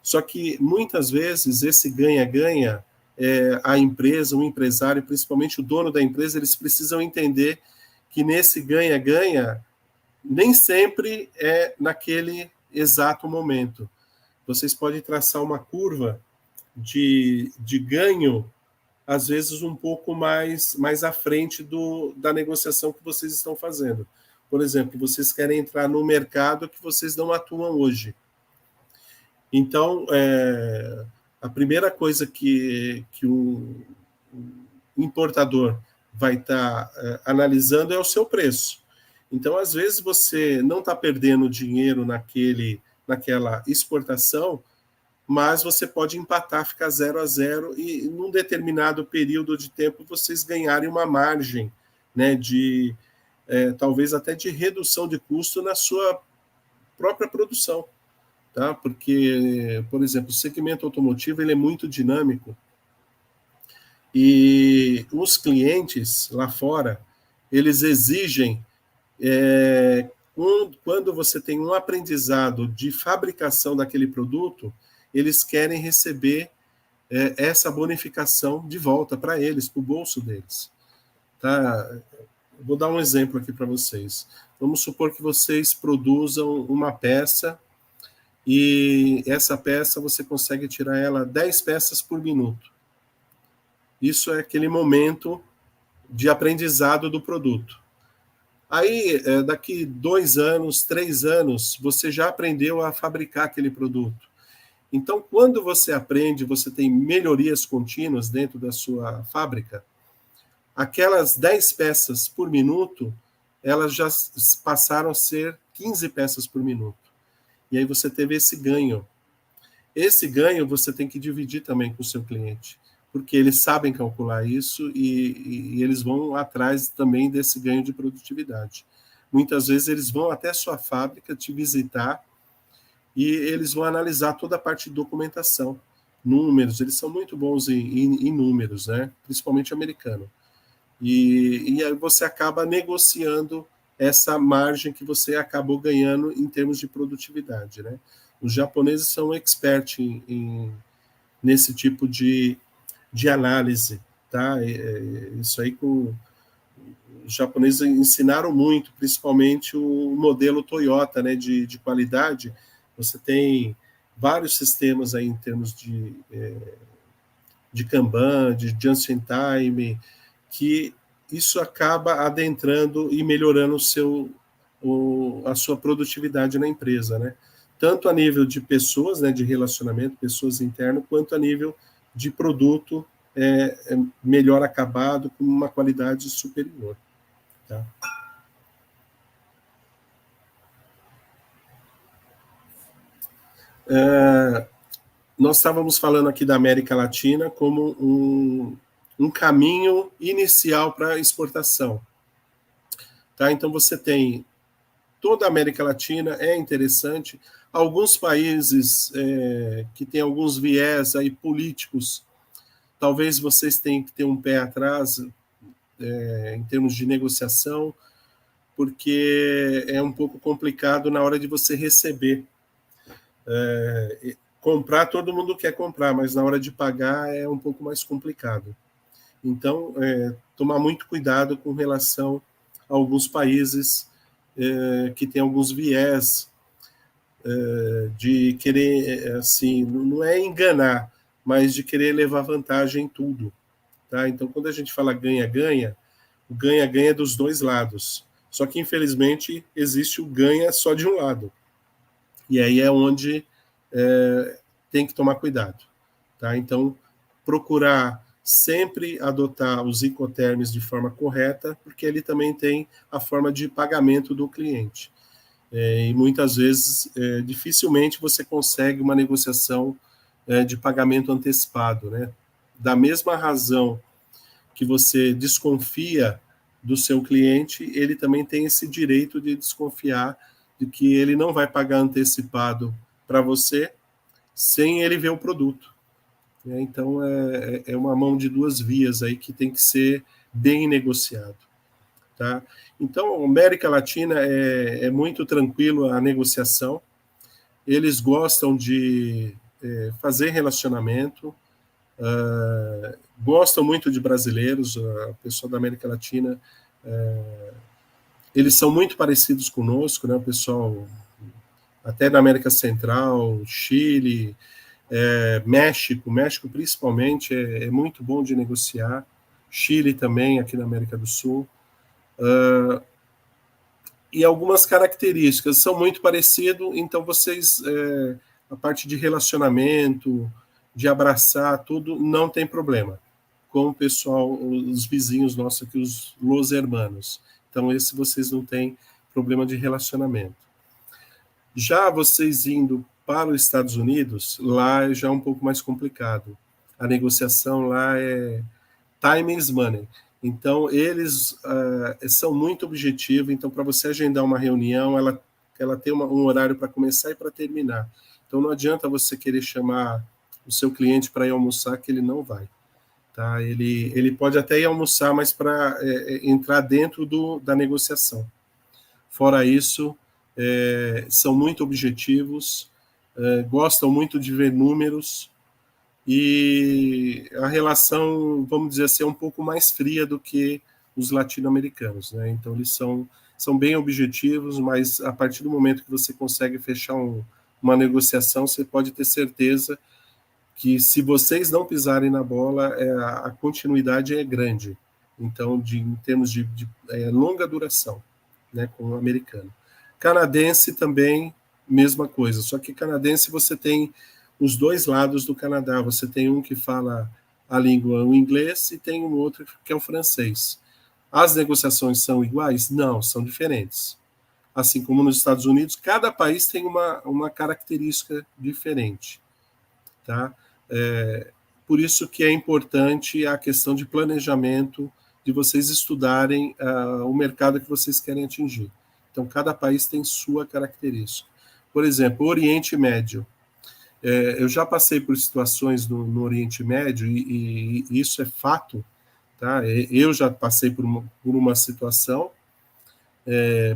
Só que, muitas vezes, esse ganha-ganha, a empresa, o empresário, principalmente o dono da empresa, eles precisam entender que nesse ganha-ganha, nem sempre é naquele exato momento. Vocês podem traçar uma curva de ganho, às vezes um pouco mais à frente da negociação que vocês estão fazendo. Por exemplo, vocês querem entrar no mercado que vocês não atuam hoje. Então, a primeira coisa que o importador vai estar analisando é o seu preço. Então, às vezes, você não está perdendo dinheiro naquela exportação, mas você pode empatar, ficar 0-0, e num determinado período de tempo vocês ganharem uma margem, né, talvez até de redução de custo na sua própria produção. Tá? Porque, por exemplo, o segmento automotivo ele é muito dinâmico, e os clientes lá fora, eles exigem, quando você tem um aprendizado de fabricação daquele produto, eles querem receber essa bonificação de volta para eles, para o bolso deles. tá? Vou dar um exemplo aqui para vocês. Vamos supor que vocês produzam uma peça e essa peça você consegue tirar ela 10 peças por minuto. Isso é aquele momento de aprendizado do produto. Aí, daqui 2 anos, 3 anos, você já aprendeu a fabricar aquele produto. Então, quando você aprende, você tem melhorias contínuas dentro da sua fábrica, aquelas 10 peças por minuto, elas já passaram a ser 15 peças por minuto. E aí você teve esse ganho. Esse ganho você tem que dividir também com o seu cliente, porque eles sabem calcular isso e eles vão atrás também desse ganho de produtividade. Muitas vezes eles vão até a sua fábrica te visitar e eles vão analisar toda a parte de documentação, números, eles são muito bons em números, né? Principalmente americano. E aí você acaba negociando essa margem que você acabou ganhando em termos de produtividade, né? Os japoneses são expert nesse tipo de análise, tá? Isso aí os japoneses ensinaram muito, principalmente o modelo Toyota, né, de qualidade. Você tem vários sistemas aí em termos de Kanban, de just-in-time, que isso acaba adentrando e melhorando a sua produtividade na empresa, né? Tanto a nível de pessoas, né, de relacionamento, pessoas internas, quanto a nível de produto melhor acabado, com uma qualidade superior. Tá? Nós estávamos falando aqui da América Latina como um caminho inicial para exportação. Tá? Então, você tem toda a América Latina, é interessante. Alguns países que têm alguns viés aí políticos, talvez vocês tenham que ter um pé atrás em termos de negociação, porque é um pouco complicado na hora de você receber. Comprar, todo mundo quer comprar, mas na hora de pagar é um pouco mais complicado. Então, tomar muito cuidado com relação a alguns países que têm alguns viés de querer, assim, não é enganar, mas de querer levar vantagem em tudo. Tá? Então, quando a gente fala ganha-ganha, o ganha-ganha é dos dois lados. Só que, infelizmente, existe o ganha só de um lado. E aí é onde tem que tomar cuidado. Tá? Então, procurar sempre adotar os Incoterms de forma correta, porque ele também tem a forma de pagamento do cliente. E muitas vezes, dificilmente você consegue uma negociação de pagamento antecipado, né? Da mesma razão que você desconfia do seu cliente, ele também tem esse direito de desconfiar de que ele não vai pagar antecipado para você sem ele ver o produto. Então, é uma mão de duas vias aí que tem que ser bem negociado. Tá? Então, a América Latina é muito tranquilo a negociação, eles gostam de fazer relacionamento, gostam muito de brasileiros, a pessoa da América Latina, eles são muito parecidos conosco, né? O pessoal até da América Central, Chile, México principalmente, é muito bom de negociar, Chile também, aqui na América do Sul, e algumas características são muito parecidas, então vocês, a parte de relacionamento, de abraçar, tudo, não tem problema, com o pessoal, os vizinhos nossos aqui, os hermanos. Então, esse vocês não têm problema de relacionamento. Já vocês indo para os Estados Unidos, lá já é um pouco mais complicado. A negociação lá é time is money. Então, eles são muito objetivos. Então, para você agendar uma reunião, ela tem um horário para começar e para terminar. Então, não adianta você querer chamar o seu cliente para ir almoçar, que ele não vai. Tá? Ele pode até ir almoçar, mas para entrar dentro da negociação. Fora isso, são muito objetivos, gostam muito de ver números, e a relação, vamos dizer assim, é um pouco mais fria do que os latino-americanos, né? Então, eles são bem objetivos, mas a partir do momento que você consegue fechar uma negociação, você pode ter certeza que se vocês não pisarem na bola, a continuidade é grande. Então, em termos de longa duração, né, com o americano. Canadense também, mesma coisa, só que canadense você tem os dois lados do Canadá, você tem um que fala a língua o inglês e tem um outro que é o francês. As negociações são iguais? Não, são diferentes. Assim como nos Estados Unidos, cada país tem uma característica diferente, tá? Por isso que é importante a questão de planejamento, de vocês estudarem o mercado que vocês querem atingir. Então, cada país tem sua característica. Por exemplo, o Oriente Médio. Eu já passei por situações no Oriente Médio, e isso é fato, tá? Eu já passei por uma situação,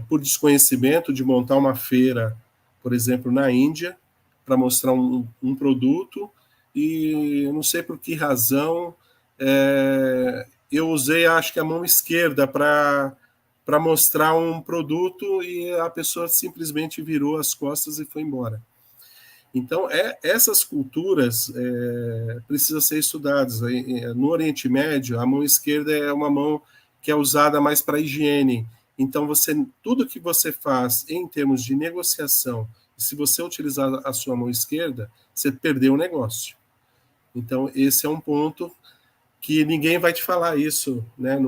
por desconhecimento, de montar uma feira, por exemplo, na Índia, para mostrar um produto, e eu não sei por que razão, eu usei, acho que a mão esquerda para mostrar um produto, e a pessoa simplesmente virou as costas e foi embora. Então, essas culturas precisam ser estudadas. No Oriente Médio, a mão esquerda é uma mão que é usada mais para higiene. Então, tudo que você faz em termos de negociação, se você utilizar a sua mão esquerda, você perdeu o negócio. Então, esse é um ponto que ninguém vai te falar isso, né?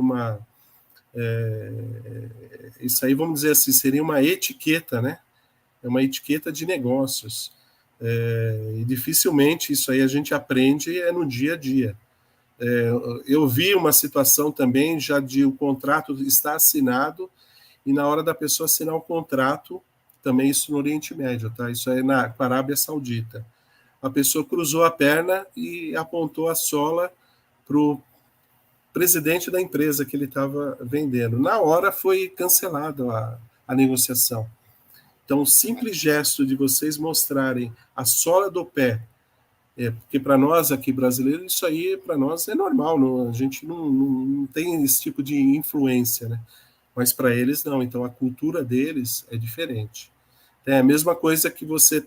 Isso aí, vamos dizer assim, seria uma etiqueta, né? É uma etiqueta de negócios. E dificilmente isso aí a gente aprende no dia a dia. Eu vi uma situação também já de o contrato estar assinado, e na hora da pessoa assinar o contrato, também isso no Oriente Médio, tá? Isso é na Arábia Saudita. A pessoa cruzou a perna e apontou a sola para o presidente da empresa que ele estava vendendo. Na hora foi cancelada a negociação. Então, o simples gesto de vocês mostrarem a sola do pé, porque para nós aqui brasileiros, isso aí para nós é normal, a gente não tem esse tipo de influência, né? Mas para eles não, então a cultura deles é diferente. É a mesma coisa que você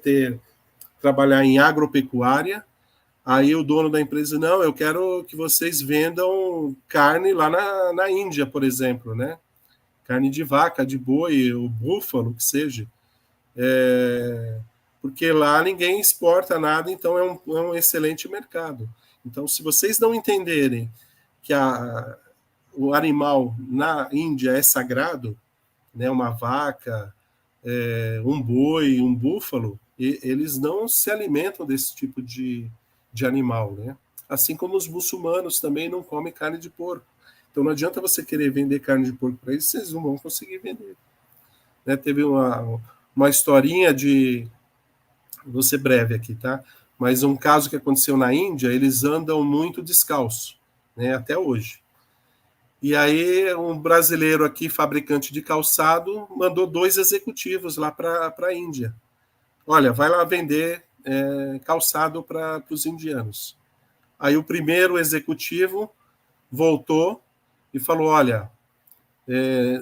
trabalhar em agropecuária, aí o dono da empresa, não, eu quero que vocês vendam carne lá na Índia, por exemplo, né? Carne de vaca, de boi, ou búfalo, que seja. Porque lá ninguém exporta nada, então é um excelente mercado. Então, se vocês não entenderem que o animal na Índia é sagrado, né, uma vaca, um boi, um búfalo, eles não se alimentam desse tipo de animal, né? Assim como os muçulmanos também não comem carne de porco. Então, não adianta você querer vender carne de porco para eles, vocês não vão conseguir vender. Né? Teve uma historinha vou ser breve aqui, tá? Mas um caso que aconteceu na Índia, eles andam muito descalço, né? Até hoje. E aí um brasileiro aqui, fabricante de calçado, mandou 2 executivos lá para a Índia. Olha, vai lá vender calçado para os indianos. Aí o primeiro executivo voltou e falou, olha,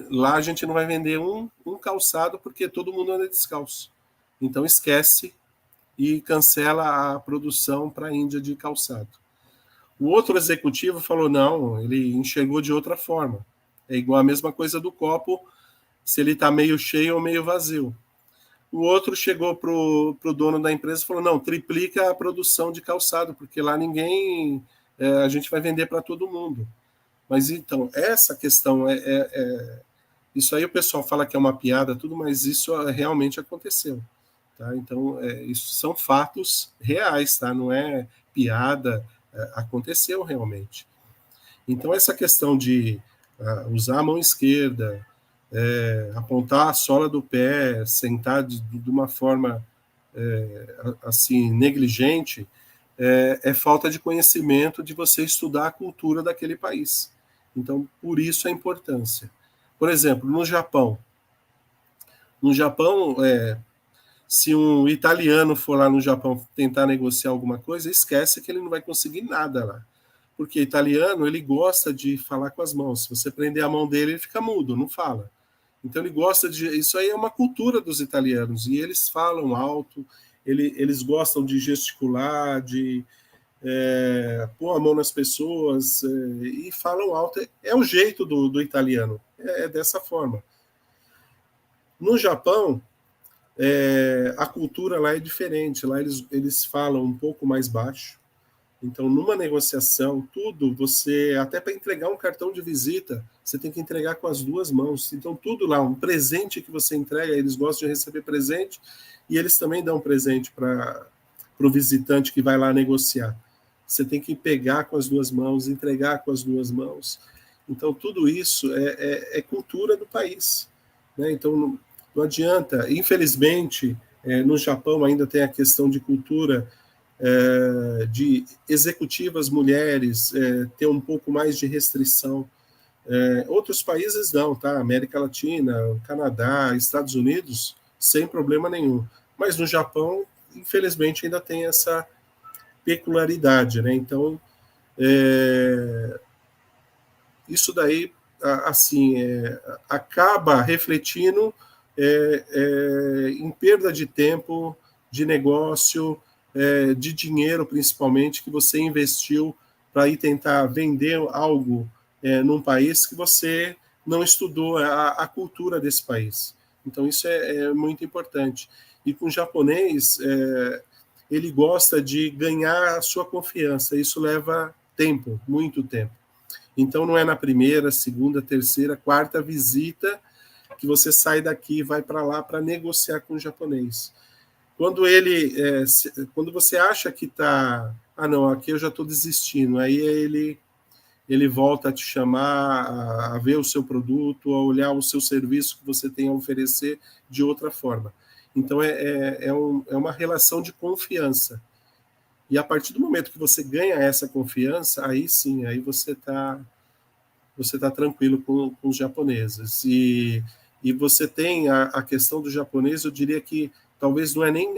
lá a gente não vai vender um calçado porque todo mundo anda descalço. Então esquece e cancela a produção para a Índia de calçado. O outro executivo falou, não, ele enxergou de outra forma. É igual a mesma coisa do copo, se ele está meio cheio ou meio vazio. O outro chegou para o dono da empresa e falou, não, triplica a produção de calçado, porque lá a gente vai vender para todo mundo. Mas então, essa questão, isso aí o pessoal fala que é uma piada, tudo, mas isso realmente aconteceu. Tá? Então, isso são fatos reais, tá? Não é piada, aconteceu realmente. Então, essa questão de usar a mão esquerda, apontar a sola do pé, sentar de uma forma assim negligente, é falta de conhecimento de você estudar a cultura daquele país. Então, por isso a importância. Por exemplo, no Japão, se um italiano for lá no Japão tentar negociar alguma coisa, esquece que ele não vai conseguir nada lá. Porque italiano, ele gosta de falar com as mãos. Se você prender a mão dele, ele fica mudo, não fala. Então, ele gosta de... Isso aí é uma cultura dos italianos, e eles falam alto, eles gostam de gesticular, de pôr a mão nas pessoas, e falam alto. É o jeito do italiano, é dessa forma. No Japão, a cultura lá é diferente, lá eles falam um pouco mais baixo. Então, numa negociação, tudo, você, até para entregar um cartão de visita, você tem que entregar com as duas mãos. Então, tudo lá, um presente que você entrega, eles gostam de receber presente, e eles também dão presente para o visitante que vai lá negociar. Você tem que pegar com as duas mãos, entregar com as duas mãos. Então, tudo isso é cultura do país, né? Então, não adianta. Infelizmente, no Japão ainda tem a questão de cultura, de executivas mulheres, ter um pouco mais de restrição. Outros países não, tá? América Latina, Canadá, Estados Unidos, sem problema nenhum. Mas no Japão, infelizmente, ainda tem essa peculiaridade, né? Então, isso daí, assim, acaba refletindo em perda de tempo, de negócio, de dinheiro, principalmente, que você investiu para ir tentar vender algo num país que você não estudou a cultura desse país. Então, isso é muito importante. E com o japonês, ele gosta de ganhar a sua confiança. Isso leva tempo, muito tempo. Então, não é na primeira, segunda, terceira, quarta visita que você sai daqui e vai para lá para negociar com o japonês. Quando você acha que está... Ah, não, aqui eu já estou desistindo. Aí ele volta a te chamar, a ver o seu produto, a olhar o seu serviço que você tem a oferecer de outra forma. Então, é uma relação de confiança. E a partir do momento que você ganha essa confiança, aí sim, aí você tá tranquilo com os japoneses. E você tem a questão do japonês, eu diria que talvez não é nem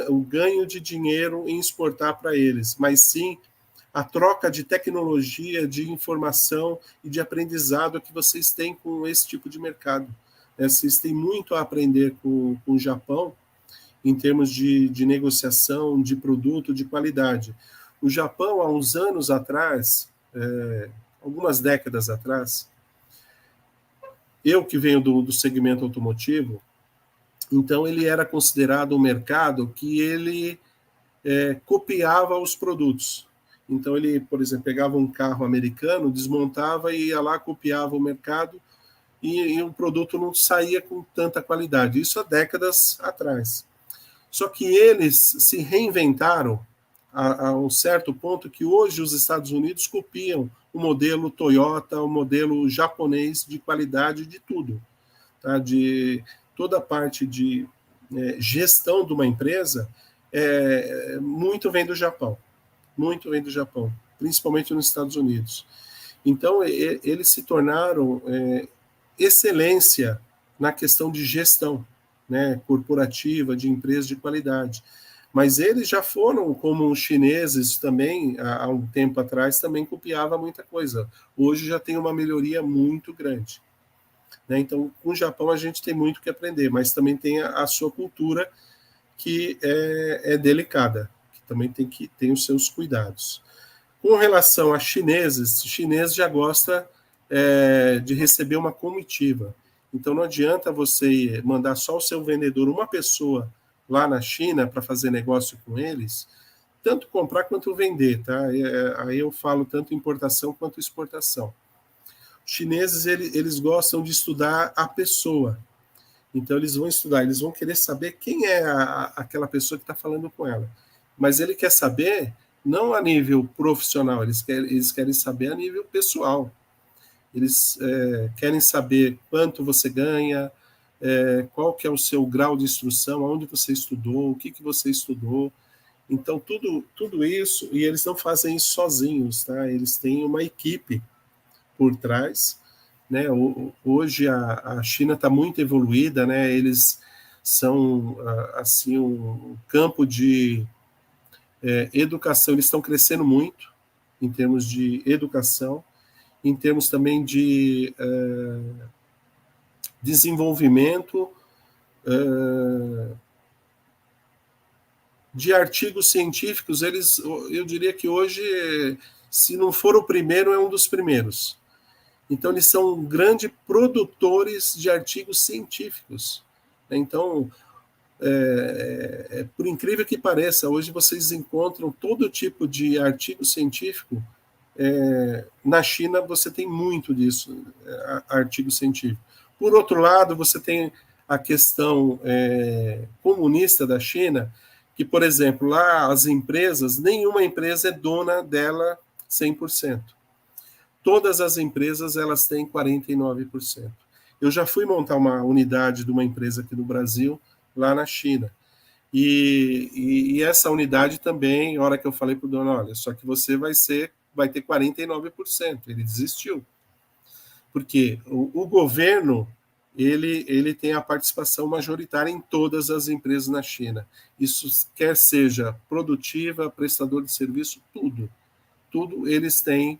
o ganho de dinheiro em exportar para eles, mas sim a troca de tecnologia, de informação e de aprendizado que vocês têm com esse tipo de mercado. Vocês têm muito a aprender com o Japão, em termos de negociação, de produto, de qualidade. O Japão, há uns anos atrás, algumas décadas atrás, eu que venho do segmento automotivo, então ele era considerado um mercado que ele copiava os produtos. Então ele, por exemplo, pegava um carro americano, desmontava e ia lá, copiava o mercado, e o produto não saía com tanta qualidade. Isso há décadas atrás. Só que eles se reinventaram a um certo ponto que hoje os Estados Unidos copiam o modelo Toyota, o modelo japonês de qualidade de tudo. Tá? De toda a parte de gestão de uma empresa, muito vem do Japão. Muito vem do Japão, principalmente nos Estados Unidos. Então, eles se tornaram excelência na questão de gestão, né, corporativa, de empresas de qualidade. Mas eles já foram, como os chineses também, há um tempo atrás, também copiava muita coisa. Hoje já tem uma melhoria muito grande. Né? Então, com o Japão a gente tem muito que aprender, mas também tem a sua cultura que é delicada, que também tem os seus cuidados. Com relação a chineses já gosta de receber uma comitiva. Então, não adianta você mandar só o seu vendedor, uma pessoa, lá na China para fazer negócio com eles, tanto comprar quanto vender, tá? Aí eu falo tanto importação quanto exportação. Os chineses, eles gostam de estudar a pessoa. Então, eles vão estudar, eles vão querer saber quem é aquela pessoa que está falando com ela. Mas ele quer saber, não a nível profissional, eles querem saber a nível pessoal. Eles querem saber quanto você ganha, qual que é o seu grau de instrução, aonde você estudou, o que você estudou. Então, tudo isso, e eles não fazem isso sozinhos, tá? Eles têm uma equipe por trás, né? Hoje a China está muito evoluída, né? Eles são, assim, um campo de educação, eles estão crescendo muito, em termos de educação, em termos também de desenvolvimento de artigos científicos. Eu diria que hoje, se não for o primeiro, é um dos primeiros. Então, eles são grandes produtores de artigos científicos. Então, por incrível que pareça, hoje vocês encontram todo tipo de artigo científico. Na China, você tem muito disso, artigo científico. Por outro lado, você tem a questão comunista da China, que, por exemplo, lá as empresas, nenhuma empresa é dona dela 100%. Todas as empresas, elas têm 49%. Eu já fui montar uma unidade de uma empresa aqui no Brasil, lá na China. E essa unidade também, a hora que eu falei para o dono, olha, só que você vai ter 49%. Ele desistiu. Porque o governo, ele tem a participação majoritária em todas as empresas na China. Isso quer seja produtiva, prestador de serviço, tudo eles têm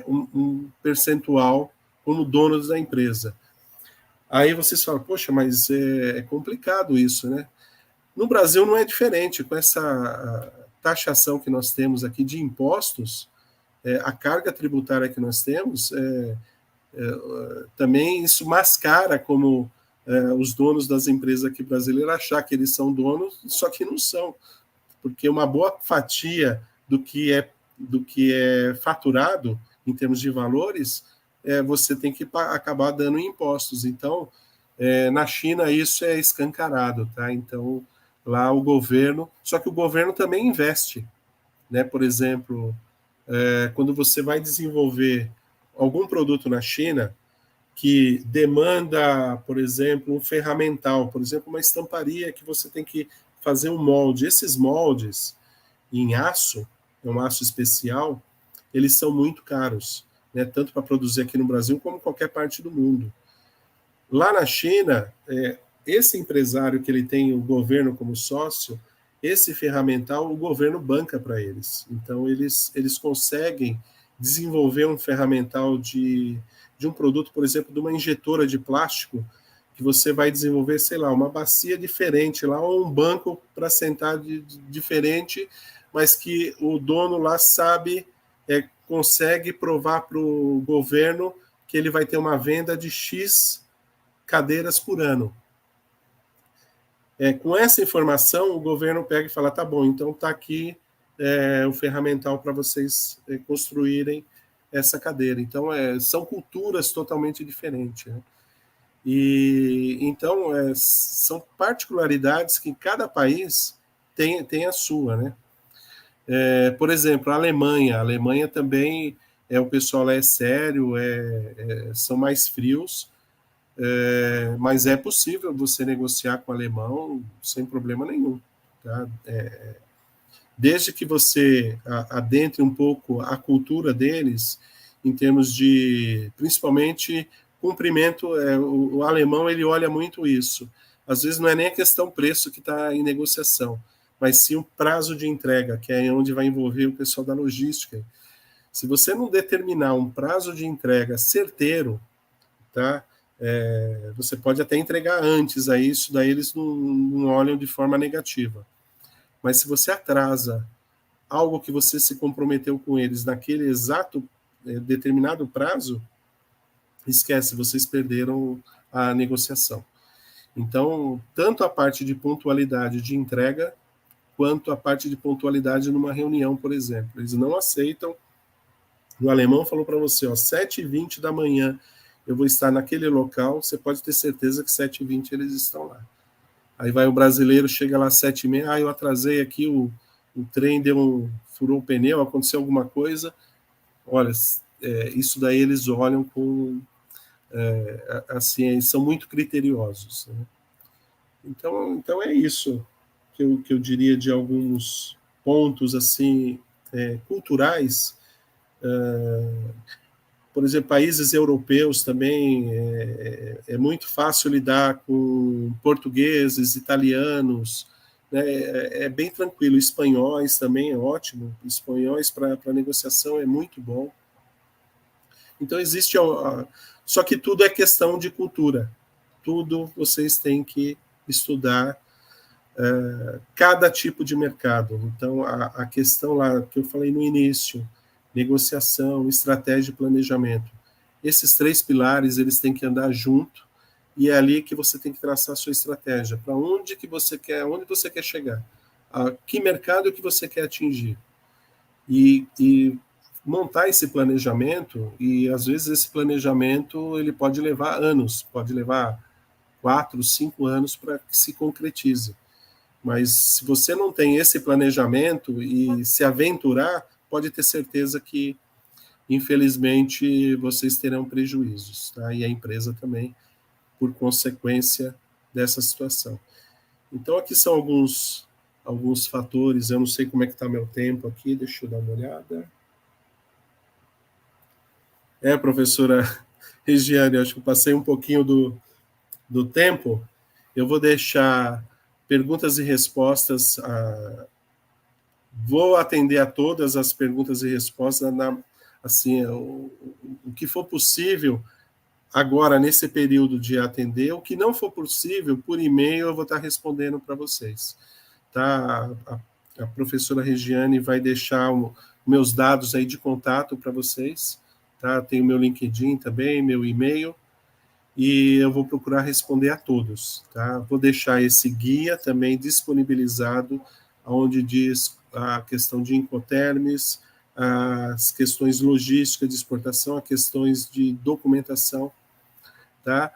um percentual como donos da empresa. Aí vocês falam, poxa, mas é complicado isso, né? No Brasil não é diferente, com essa taxação que nós temos aqui de impostos, a carga tributária que nós temos, também isso mascara como os donos das empresas aqui brasileiras achar que eles são donos, só que não são, porque uma boa fatia do que é faturado em termos de valores, você tem que acabar dando em impostos. Então, na China isso é escancarado, tá? Então, lá o governo, só que o governo também investe, né? Por exemplo, quando você vai desenvolver algum produto na China que demanda, por exemplo, um ferramental, por exemplo, uma estamparia que você tem que fazer um molde. Esses moldes em aço, é um aço especial, eles são muito caros, né? Tanto para produzir aqui no Brasil como em qualquer parte do mundo. Lá na China, esse empresário que ele tem o governo como sócio, esse ferramental o governo banca para eles. Então, eles conseguem desenvolver um ferramental de um produto, por exemplo, de uma injetora de plástico, que você vai desenvolver, sei lá, uma bacia diferente lá, ou um banco para sentar diferente, mas que o dono lá sabe, consegue provar para o governo que ele vai ter uma venda de X cadeiras por ano. Com essa informação, o governo pega e fala, tá bom, então está aqui o ferramental para vocês construírem essa cadeira. Então, são culturas totalmente diferentes, né? E então são particularidades que cada país tem a sua, né? Por exemplo, a Alemanha também, o pessoal lá é sério, são mais frios, mas é possível você negociar com o alemão sem problema nenhum, tá? Desde que você adentre um pouco a cultura deles, em termos de, principalmente, cumprimento. O alemão, ele olha muito isso. Às vezes não é nem a questão preço que está em negociação, mas sim o prazo de entrega, que é onde vai envolver o pessoal da logística. Se você não determinar um prazo de entrega certeiro, tá? Você pode até entregar antes, aí isso daí eles não olham de forma negativa. Mas se você atrasa algo que você se comprometeu com eles naquele exato determinado prazo, esquece, vocês perderam a negociação. Então, tanto a parte de pontualidade de entrega, quanto a parte de pontualidade numa reunião, por exemplo. Eles não aceitam. O alemão falou para você, 7h20 da manhã, eu vou estar naquele local, você pode ter certeza que 7h20 eles estão lá. Aí vai o brasileiro, chega lá às 7h30, eu atrasei aqui, o trem furou o pneu, aconteceu alguma coisa. Olha, isso daí eles olham com... assim, são muito criteriosos, né? Então é isso que eu diria de alguns pontos assim, culturais. Por exemplo, países europeus também é muito fácil lidar com portugueses, italianos, né, é bem tranquilo. Espanhóis também é ótimo. Espanhóis para negociação é muito bom. Então, existe... Só que tudo é questão de cultura. Tudo vocês têm que estudar cada tipo de mercado. Então, a questão lá que eu falei no início, negociação, estratégia e planejamento. Esses 3 pilares, eles têm que andar junto, e é ali que você tem que traçar a sua estratégia. Para onde você quer chegar? A que mercado que você quer atingir? E montar esse planejamento, e às vezes esse planejamento ele pode levar anos, pode levar 4, 5 anos para que se concretize. Mas se você não tem esse planejamento e se aventurar, pode ter certeza que, infelizmente, vocês terão prejuízos, tá? E a empresa também, por consequência dessa situação. Então, aqui são alguns fatores. Eu não sei como é que está meu tempo aqui, deixa eu dar uma olhada. Professora Regiane, acho que eu passei um pouquinho do tempo. Eu vou deixar perguntas e respostas. Vou atender a todas as perguntas e respostas, assim, o que for possível agora, nesse período de atender. O que não for possível, por e-mail, eu vou estar respondendo para vocês. Tá? A professora Regiane vai deixar meus dados aí de contato para vocês. Tá? Tem o meu LinkedIn também, meu e-mail, e eu vou procurar responder a todos. Tá? Vou deixar esse guia também disponibilizado, onde diz a questão de Incoterms, as questões logísticas de exportação, as questões de documentação, tá?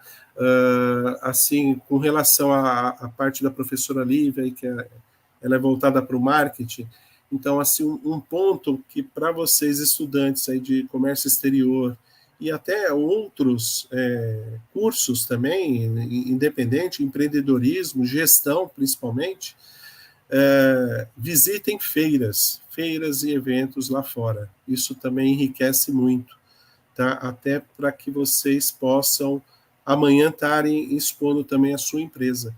Assim, com relação à parte da professora Lívia, que ela é voltada para o marketing, então, assim, um ponto que para vocês, estudantes aí de comércio exterior, e até outros cursos também, independente, empreendedorismo, gestão, principalmente, visitem feiras e eventos lá fora. Isso também enriquece muito, tá? Até para que vocês possam amanhã estarem expondo também a sua empresa.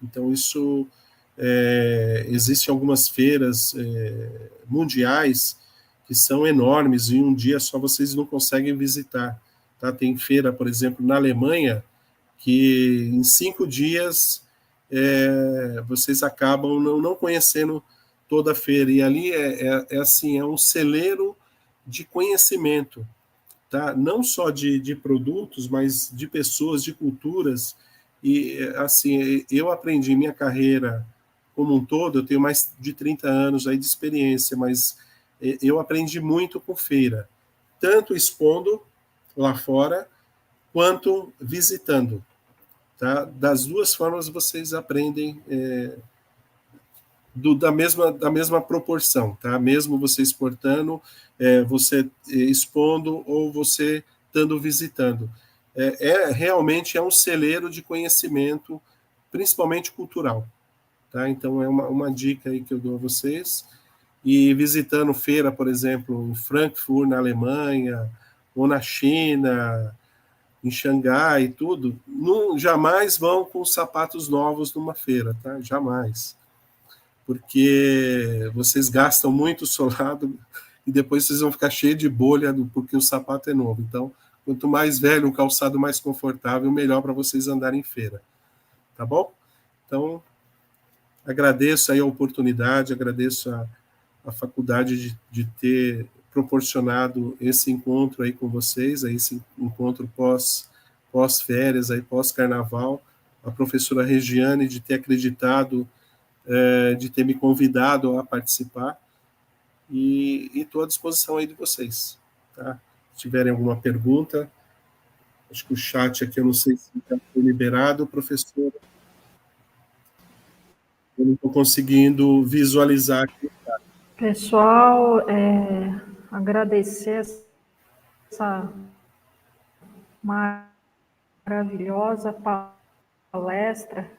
Então, isso existem algumas feiras mundiais que são enormes, e um dia só vocês não conseguem visitar. Tá? Tem feira, por exemplo, na Alemanha, que em 5 dias vocês acabam não conhecendo toda a feira, e ali assim, é um celeiro de conhecimento, tá? Não só de produtos, mas de pessoas, de culturas. E assim, eu aprendi minha carreira como um todo, eu tenho mais de 30 anos aí de experiência, mas eu aprendi muito com feira, tanto expondo lá fora, quanto visitando. Tá? Das duas formas vocês aprendem da mesma proporção, tá? Mesmo você exportando, você expondo ou você estando visitando. Realmente é um celeiro de conhecimento, principalmente cultural. Tá? Então, é uma dica aí que eu dou a vocês. E visitando feira, por exemplo, em Frankfurt, na Alemanha, ou na China, em Xangai e tudo, jamais vão com sapatos novos numa feira, tá? Jamais. Porque vocês gastam muito solado e depois vocês vão ficar cheios de bolha porque o sapato é novo. Então, quanto mais velho, um calçado mais confortável, melhor para vocês andarem em feira. Tá bom? Então, agradeço aí a oportunidade, agradeço a faculdade de ter proporcionado esse encontro aí com vocês, aí esse encontro pós-férias, aí pós-carnaval, a professora Regiane de ter acreditado, de ter me convidado a participar, e estou à disposição aí de vocês. Tá? Se tiverem alguma pergunta, acho que o chat aqui, eu não sei se está liberado, professor, eu não estou conseguindo visualizar aqui. Pessoal, agradecer essa maravilhosa palestra,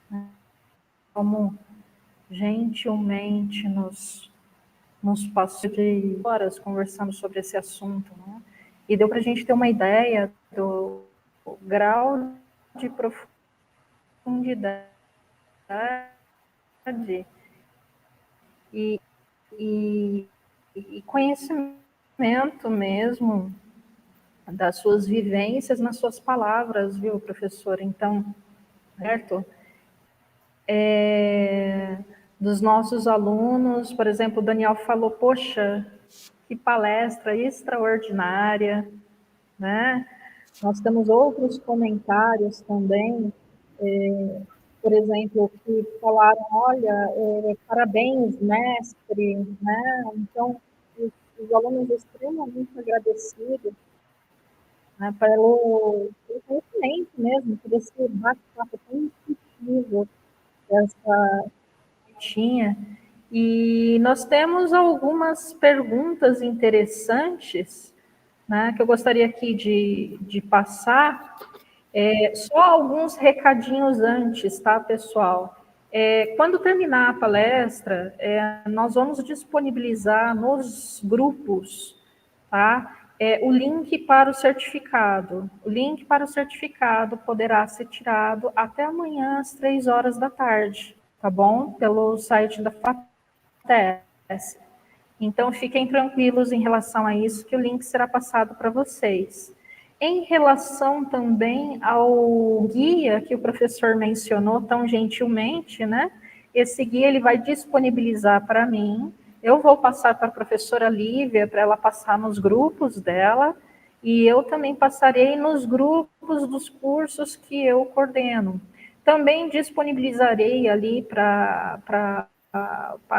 né, como gentilmente nos passou de horas conversando sobre esse assunto, né? E deu para a gente ter uma ideia do grau de profundidade e, e conhecimento mesmo das suas vivências nas suas palavras, viu, professor? Então, certo? Dos nossos alunos, por exemplo, o Daniel falou, poxa, que palestra extraordinária, né? Nós temos outros comentários também, por exemplo, que falaram, olha, parabéns, mestre, né? Então, os alunos extremamente agradecidos, né, pelo conhecimento mesmo, por esse bate-papo tão intuitivo dessa tinha. E nós temos algumas perguntas interessantes, né, que eu gostaria aqui de passar. Só alguns recadinhos antes, tá, pessoal? Quando terminar a palestra, nós vamos disponibilizar nos grupos, tá, o link para o certificado. O link para o certificado poderá ser tirado até amanhã às 3 horas da tarde, tá bom? Pelo site da FATES. Então, fiquem tranquilos em relação a isso, que o link será passado para vocês. Em relação também ao guia que o professor mencionou tão gentilmente, né? Esse guia ele vai disponibilizar para mim, eu vou passar para a professora Lívia, para ela passar nos grupos dela, e eu também passarei nos grupos dos cursos que eu coordeno. Também disponibilizarei ali para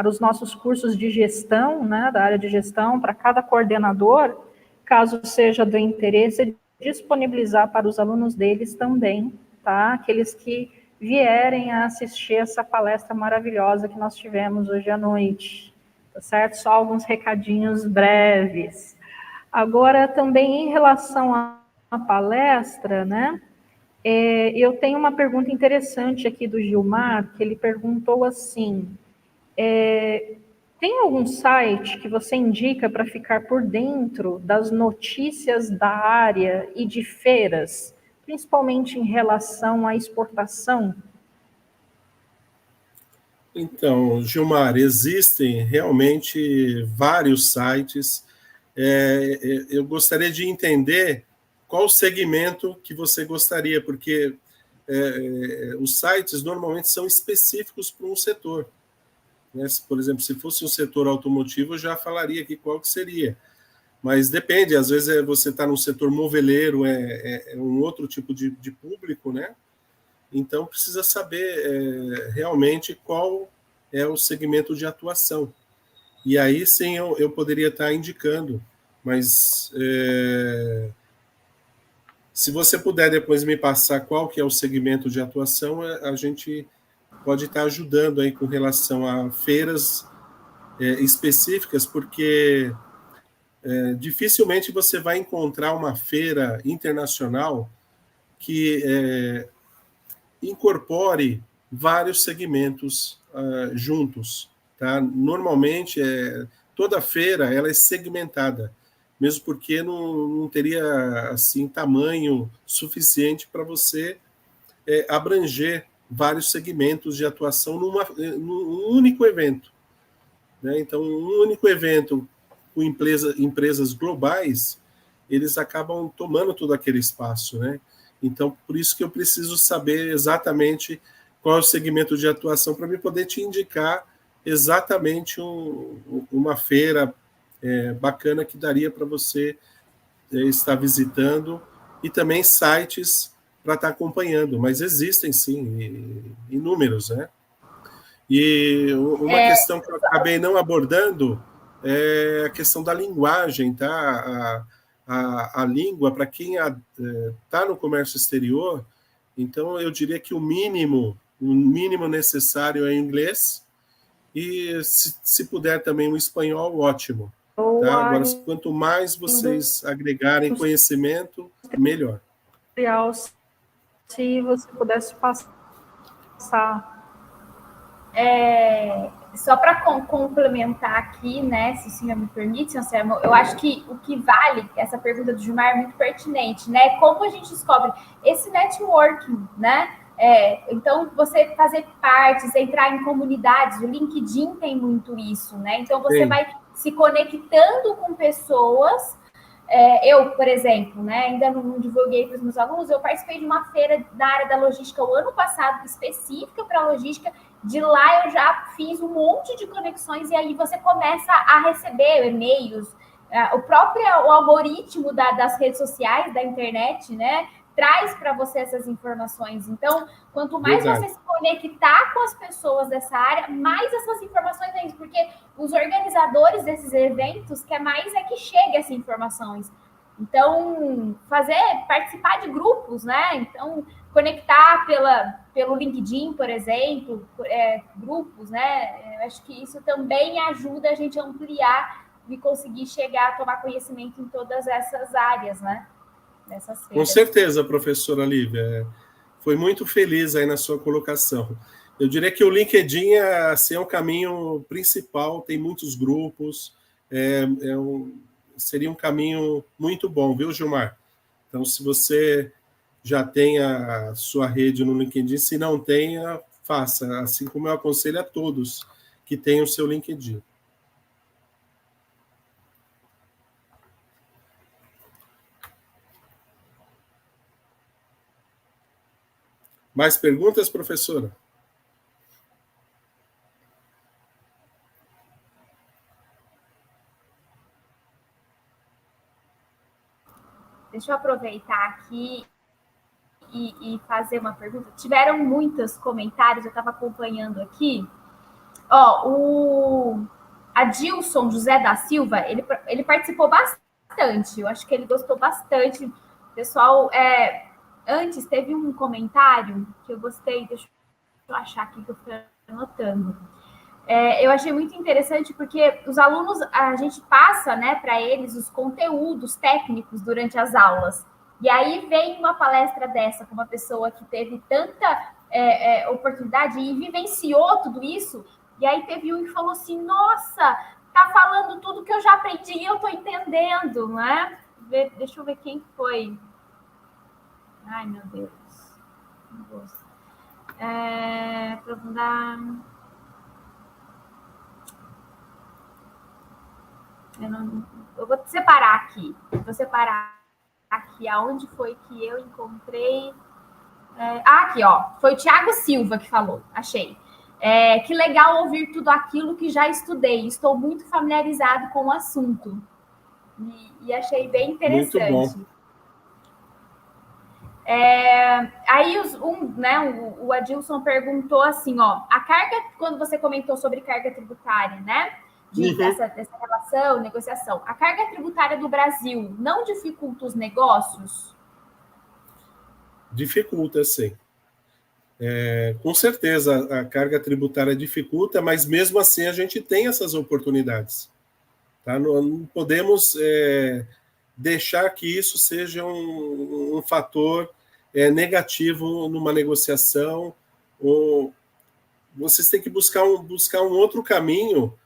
os nossos cursos de gestão, né, da área de gestão, para cada coordenador, caso seja do interesse, disponibilizar para os alunos deles também, tá? Aqueles que vierem a assistir essa palestra maravilhosa que nós tivemos hoje à noite, tá certo? Só alguns recadinhos breves. Agora, também em relação à palestra, né? Eu tenho uma pergunta interessante aqui do Gilmar, que ele perguntou assim, tem algum site que você indica para ficar por dentro das notícias da área e de feiras, principalmente em relação à exportação? Então, Gilmar, existem realmente vários sites. Eu gostaria de entender qual segmento que você gostaria, porque os sites normalmente são específicos para um setor. Né? Por exemplo, se fosse um setor automotivo, eu já falaria aqui qual que seria. Mas depende, às vezes você está no setor moveleiro, é um outro tipo de público, né? Então, precisa saber realmente qual é o segmento de atuação. E aí, sim, eu poderia estar indicando, mas se você puder depois me passar qual que é o segmento de atuação, a gente pode estar ajudando aí com relação a feiras específicas, porque dificilmente você vai encontrar uma feira internacional que incorpore vários segmentos juntos. Tá? Normalmente, toda feira ela é segmentada, mesmo porque não teria assim tamanho suficiente para você abranger vários segmentos de atuação num único evento. Né? Então, um único evento com empresas globais, eles acabam tomando todo aquele espaço, né? Então, por isso que eu preciso saber exatamente qual é o segmento de atuação para me poder te indicar exatamente uma feira bacana que daria para você estar visitando e também sites para estar acompanhando, mas existem sim inúmeros, né? E uma questão que eu acabei não abordando é a questão da linguagem, tá? A língua, para quem está no comércio exterior, então eu diria que o mínimo necessário é inglês e, se puder também o espanhol, ótimo. Tá? Agora, quanto mais vocês agregarem conhecimento, melhor. Se você pudesse passar. Só para complementar aqui, né, se o senhor me permite, Anselmo, eu acho que o que vale, essa pergunta do Gilmar é muito pertinente, né? Como a gente descobre esse networking, né? Então, você fazer partes, entrar em comunidades, o LinkedIn tem muito isso, né? Então, você vai se conectando com pessoas. Eu, por exemplo, né, ainda não divulguei para os meus alunos, eu participei de uma feira da área da logística o ano passado, específica para logística. De lá eu já fiz um monte de conexões e aí você começa a receber e-mails, o algoritmo das redes sociais, da internet, né, traz para você essas informações. Então, quanto mais você se conectar com as pessoas dessa área, mais essas informações vêm, porque os organizadores desses eventos quer mais que chegue essas informações. Então, participar de grupos, né? Então, conectar pelo LinkedIn, por exemplo, grupos, né? Eu acho que isso também ajuda a gente a ampliar e conseguir chegar a tomar conhecimento em todas essas áreas, né? Com certeza, professora Lívia. Foi muito feliz aí na sua colocação. Eu diria que o LinkedIn assim, é o caminho principal, tem muitos grupos, seria um caminho muito bom, viu, Gilmar? Então, se você já tem a sua rede no LinkedIn, se não tenha, faça, assim como eu aconselho a todos que tenham o seu LinkedIn. Mais perguntas, professora? Deixa eu aproveitar aqui e fazer uma pergunta. Tiveram muitos comentários, eu estava acompanhando aqui. O Adilson José da Silva, ele participou bastante, eu acho que ele gostou bastante. Pessoal, antes teve um comentário que eu gostei, deixa eu achar aqui que eu fui anotando. Eu achei muito interessante porque os alunos, a gente passa, né, para eles os conteúdos técnicos durante as aulas. E aí vem uma palestra dessa com uma pessoa que teve tanta oportunidade e vivenciou tudo isso. E aí teve um que falou assim: nossa, tá falando tudo que eu já aprendi e eu tô entendendo, né? Deixa eu ver quem foi. Ai, meu Deus. Aprofundar. Eu vou separar aqui. Aonde foi que eu encontrei. Aqui, ó. Foi o Thiago Silva que falou. Achei. Que legal ouvir tudo aquilo que já estudei. Estou muito familiarizado com o assunto. E achei bem interessante. Muito bom. Aí o Adilson perguntou assim, ó, a carga, quando você comentou sobre carga tributária, né? Dessa relação, negociação, a carga tributária do Brasil não dificulta os negócios? Dificulta, sim. Com certeza, a carga tributária dificulta, mas mesmo assim a gente tem essas oportunidades. Tá? Não podemos deixar que isso seja um fator negativo numa negociação. Ou vocês têm que buscar um outro caminho,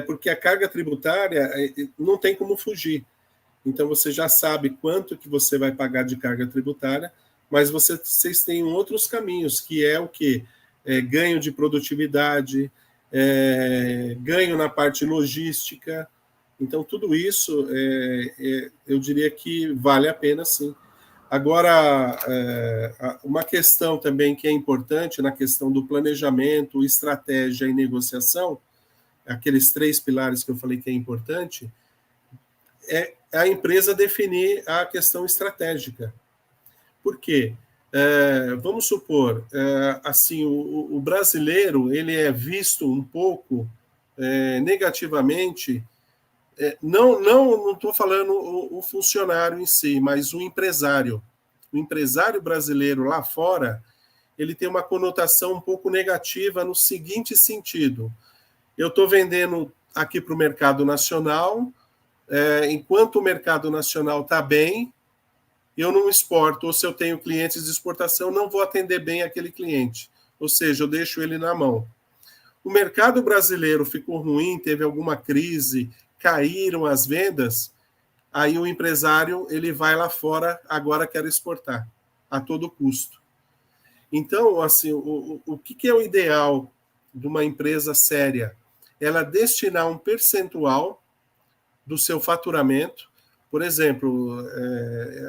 porque a carga tributária não tem como fugir. Então, você já sabe quanto que você vai pagar de carga tributária, mas vocês têm outros caminhos, que é o quê? Ganho de produtividade, ganho na parte logística. Então, tudo isso, eu diria que vale a pena, sim. Agora, uma questão também que é importante na questão do planejamento, estratégia e negociação, aqueles 3 pilares que eu falei que é importante, é a empresa definir a questão estratégica. Por quê? Vamos supor, assim, o brasileiro ele é visto um pouco negativamente. Não estou falando o funcionário em si, mas o empresário. O empresário brasileiro lá fora, ele tem uma conotação um pouco negativa no seguinte sentido: eu estou vendendo aqui para o mercado nacional, enquanto o mercado nacional está bem, eu não exporto, ou se eu tenho clientes de exportação, não vou atender bem aquele cliente, ou seja, eu deixo ele na mão. O mercado brasileiro ficou ruim, teve alguma crise, caíram as vendas, aí o empresário ele vai lá fora, agora quer exportar, a todo custo. Então, assim, o que é o ideal de uma empresa séria? Ela destinar um percentual do seu faturamento. Por exemplo,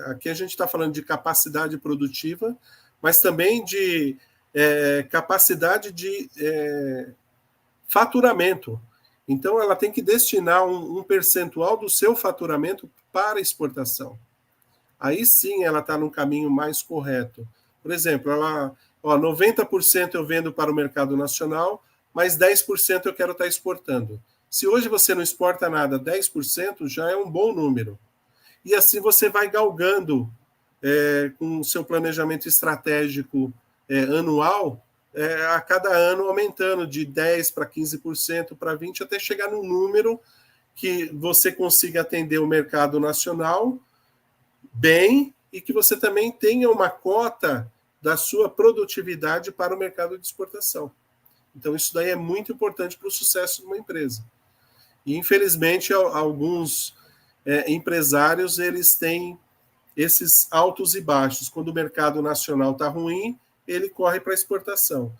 aqui a gente está falando de capacidade produtiva, mas também de capacidade de faturamento. Então, ela tem que destinar um percentual do seu faturamento para exportação. Aí sim ela está no caminho mais correto. Por exemplo, 90% eu vendo para o mercado nacional, mas 10% eu quero estar exportando. Se hoje você não exporta nada, 10% já é um bom número. E assim você vai galgando com o seu planejamento estratégico anual, a cada ano aumentando de 10% para 15%, para 20%, até chegar num número que você consiga atender o mercado nacional bem e que você também tenha uma cota da sua produtividade para o mercado de exportação. Então, isso daí é muito importante para o sucesso de uma empresa. E, infelizmente, alguns empresários, eles têm esses altos e baixos. Quando o mercado nacional está ruim, ele corre para a exportação.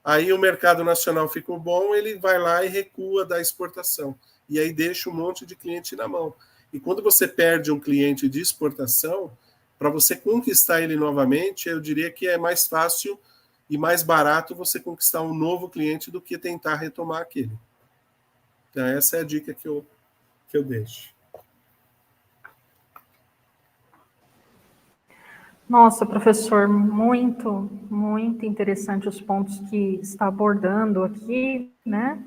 Aí o mercado nacional ficou bom, ele vai lá e recua da exportação. E aí deixa um monte de cliente na mão. E quando você perde um cliente de exportação, para você conquistar ele novamente, eu diria que é mais fácil e mais barato você conquistar um novo cliente do que tentar retomar aquele. Então, essa é a dica que eu deixo. Nossa, professor, muito, muito interessante os pontos que está abordando aqui, né?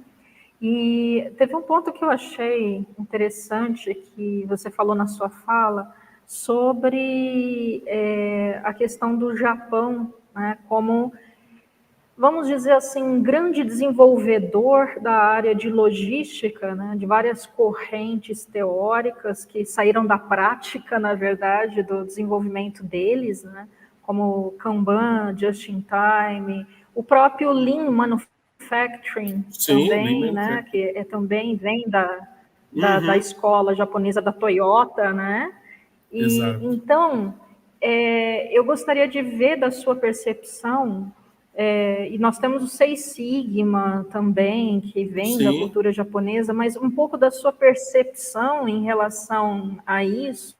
E teve um ponto que eu achei interessante que você falou na sua fala sobre a questão do Japão, né, como, vamos dizer assim, um grande desenvolvedor da área de logística, né, de várias correntes teóricas que saíram da prática, na verdade, do desenvolvimento deles, né, como Kanban, Just in Time, o próprio Lean Manufacturing. Sim, também, né, que também vem da escola japonesa da Toyota, né? E então eu gostaria de ver da sua percepção, e nós temos o Seis Sigma também, que vem da cultura japonesa, mas um pouco da sua percepção em relação a isso,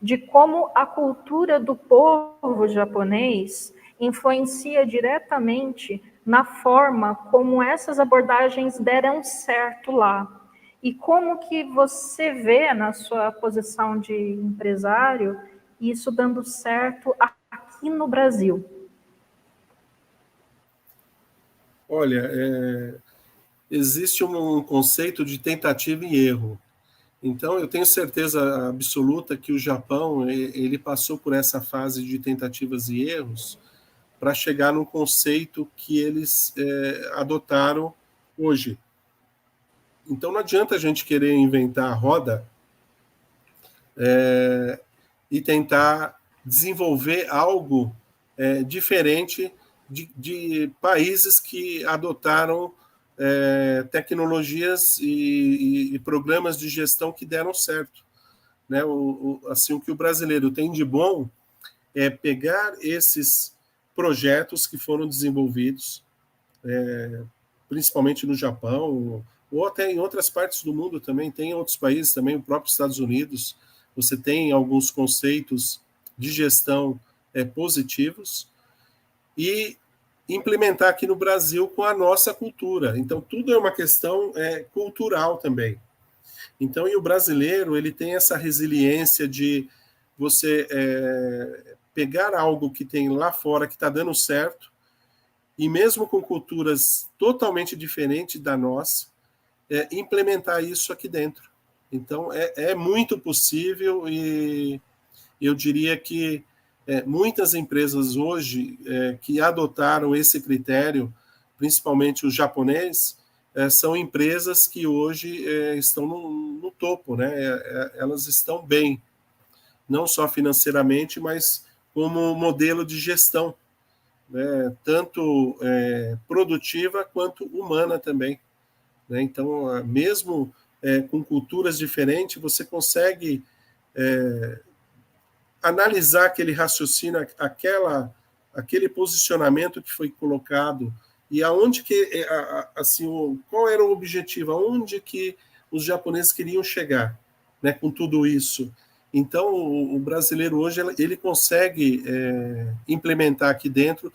de como a cultura do povo japonês influencia diretamente na forma como essas abordagens deram certo lá. E como que você vê, na sua posição de empresário, isso dando certo aqui no Brasil? Olha, existe um conceito de tentativa e erro. Então, eu tenho certeza absoluta que o Japão ele passou por essa fase de tentativas e erros para chegar no conceito que eles adotaram hoje. Então, não adianta a gente querer inventar a roda e tentar desenvolver algo diferente de países que adotaram tecnologias e programas de gestão que deram certo. Né? Assim, o que o brasileiro tem de bom é pegar esses projetos que foram desenvolvidos, principalmente no Japão, ou até em outras partes do mundo também, tem outros países também, o próprio Estados Unidos, você tem alguns conceitos de gestão positivos, e implementar aqui no Brasil com a nossa cultura. Então, tudo é uma questão cultural também. Então, e o brasileiro, ele tem essa resiliência de você pegar algo que tem lá fora, que está dando certo, e mesmo com culturas totalmente diferentes da nossa, implementar isso aqui dentro. Então, é muito possível, e eu diria que muitas empresas hoje que adotaram esse critério, principalmente os japoneses, são empresas que hoje estão no topo, né? Elas estão bem, não só financeiramente, mas como modelo de gestão, né? Tanto produtiva quanto humana também. Né? Então, mesmo com culturas diferentes, você consegue analisar aquele raciocínio, aquela aquele posicionamento que foi colocado e aonde que, assim, qual era o objetivo, aonde que os japoneses queriam chegar, né, com tudo isso. Então, o brasileiro hoje ele consegue implementar aqui dentro,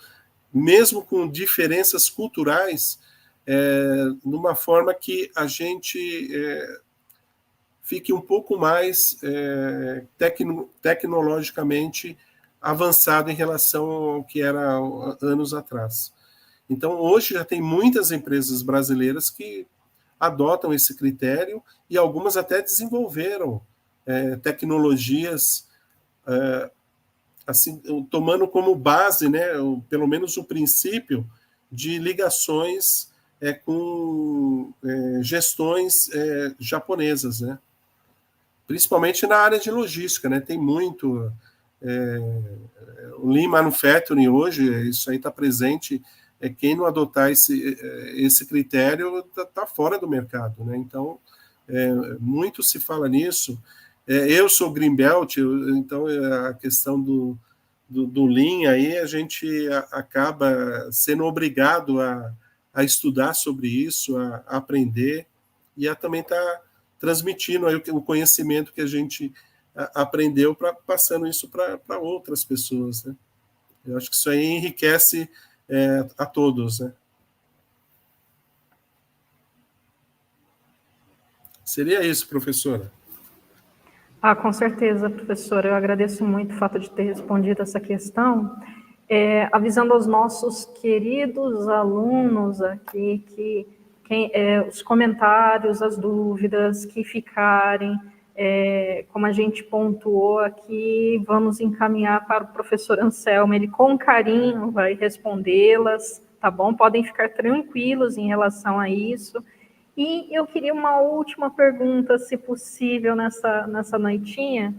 mesmo com diferenças culturais, numa forma que a gente fique um pouco mais tecnologicamente avançado em relação ao que era anos atrás. Então, hoje já tem muitas empresas brasileiras que adotam esse critério e algumas até desenvolveram tecnologias assim, tomando como base, né, pelo menos o princípio de ligações com gestões japonesas, né? Principalmente na área de logística, né? Tem muito o Lean Manufacturing hoje, isso aí está presente. Quem não adotar esse critério está fora do mercado, né? Então, muito se fala nisso. Eu sou Greenbelt, então a questão do Lean aí a gente acaba sendo obrigado a estudar sobre isso, a aprender e a também estar transmitindo aí o conhecimento que a gente aprendeu, passando isso para outras pessoas, né? Eu acho que isso aí enriquece a todos, né? Seria isso, professora. Com certeza, professora. Eu agradeço muito o fato de ter respondido essa questão, avisando aos nossos queridos alunos aqui que os comentários, as dúvidas que ficarem, como a gente pontuou aqui, vamos encaminhar para o professor Anselmo. Ele, com carinho, vai respondê-las, tá bom? Podem ficar tranquilos em relação a isso. E eu queria uma última pergunta, se possível, nessa noitinha.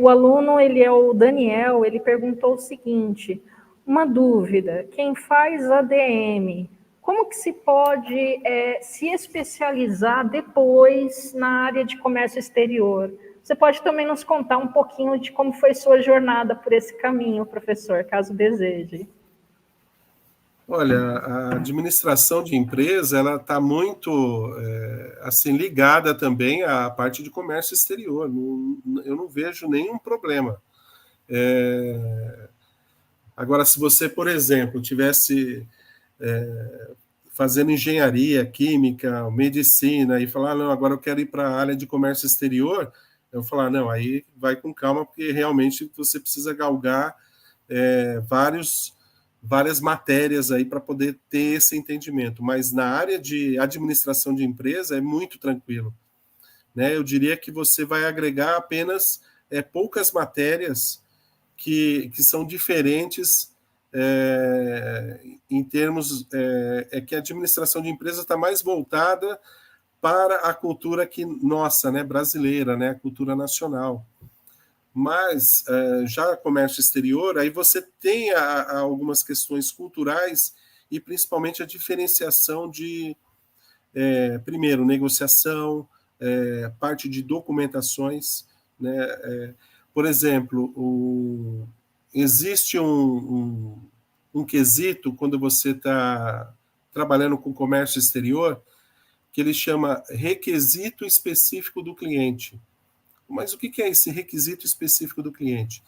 O aluno, ele é o Daniel, ele perguntou o seguinte: uma dúvida, quem faz ADM, como que se pode se especializar depois na área de comércio exterior? Você pode também nos contar um pouquinho de como foi sua jornada por esse caminho, professor, caso deseje. Olha, a administração de empresa, ela está muito assim ligada também à parte de comércio exterior. Eu não vejo nenhum problema. Agora, se você, por exemplo, tivesse fazendo engenharia, química, medicina e falar, não, agora eu quero ir para a área de comércio exterior, eu vou falar, não, aí vai com calma, porque realmente você precisa galgar várias matérias aí para poder ter esse entendimento, mas na área de administração de empresa é muito tranquilo, né? Eu diria que você vai agregar apenas poucas matérias que são diferentes em termos que a administração de empresa está mais voltada para a cultura aqui nossa, né, brasileira, né, a cultura nacional. Mas já comércio exterior, aí você tem algumas questões culturais e principalmente a diferenciação de, primeiro, negociação, parte de documentações, né? Por exemplo, existe um quesito quando você está trabalhando com comércio exterior que ele chama requisito específico do cliente. Mas o que é esse requisito específico do cliente?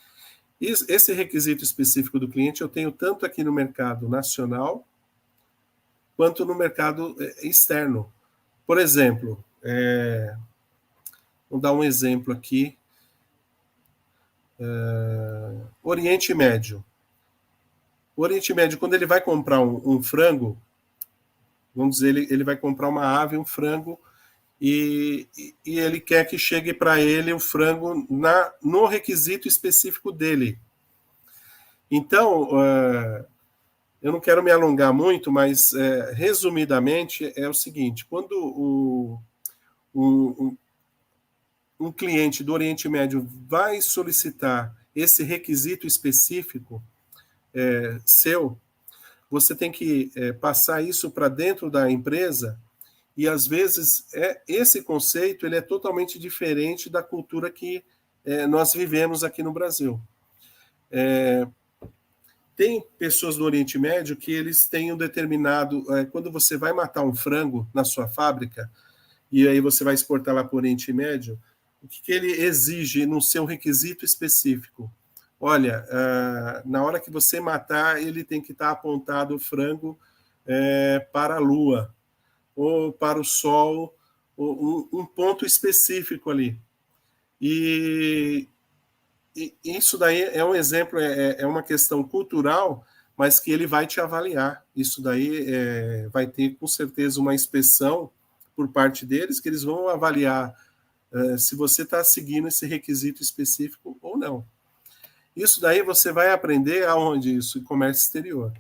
Esse requisito específico do cliente eu tenho tanto aqui no mercado nacional quanto no mercado externo. Por exemplo, vou dar um exemplo aqui. Oriente Médio. O Oriente Médio, quando ele vai comprar um frango, vamos dizer, ele vai comprar uma ave, um frango, e ele quer que chegue para ele o frango no requisito específico dele. Então, eu não quero me alongar muito, mas, resumidamente, é o seguinte: quando um cliente do Oriente Médio vai solicitar esse requisito específico seu, você tem que passar isso para dentro da empresa. E, às vezes, esse conceito ele é totalmente diferente da cultura que nós vivemos aqui no Brasil. Tem pessoas no Oriente Médio que eles têm um determinado... quando você vai matar um frango na sua fábrica, e aí você vai exportar lá para o Oriente Médio, o que ele exige no seu requisito específico? Olha, na hora que você matar, ele tem que estar apontado o frango para a lua, ou para o sol, ou um ponto específico ali. E isso daí é um exemplo, é uma questão cultural, mas que ele vai te avaliar. Isso daí vai ter, com certeza, uma inspeção por parte deles, que eles vão avaliar se você está seguindo esse requisito específico ou não. Isso daí você vai aprender aonde isso? Em comércio exterior.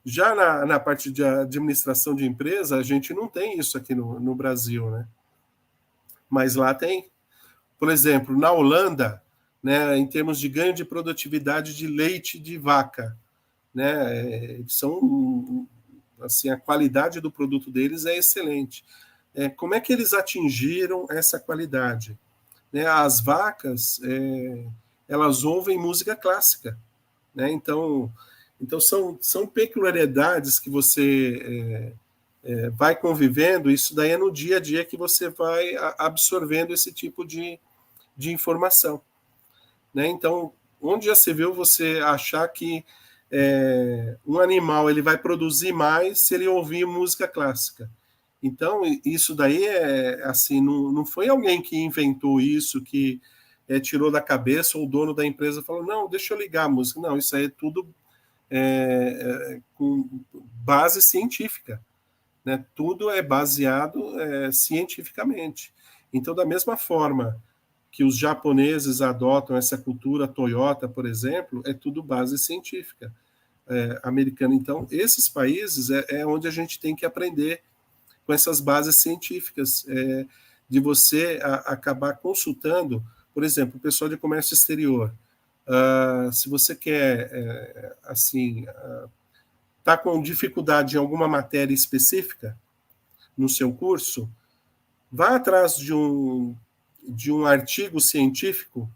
Já na parte de administração de empresa, a gente não tem isso aqui no Brasil, né? Mas lá tem. Por exemplo, na Holanda, né, em termos de ganho de produtividade de leite de vaca, né, eles são, assim, a qualidade do produto deles é excelente. Como é que eles atingiram essa qualidade? Né, as vacas, elas ouvem música clássica, né? Então são peculiaridades que você vai convivendo. Isso daí é no dia a dia que você vai absorvendo esse tipo de informação, né? Então, onde já se viu você achar que um animal ele vai produzir mais se ele ouvir música clássica? Então, isso daí assim, não foi alguém que inventou isso, que tirou da cabeça, ou o dono da empresa falou, não, deixa eu ligar a música. Não, isso aí é tudo com base científica, né? Tudo é baseado cientificamente. Então, da mesma forma que os japoneses adotam essa cultura Toyota, por exemplo, é tudo base científica americana. Então, esses países é onde a gente tem que aprender com essas bases científicas, de você acabar consultando, por exemplo, o pessoal de comércio exterior. Se você quer, assim, tá com dificuldade em alguma matéria específica no seu curso, vá atrás de um artigo científico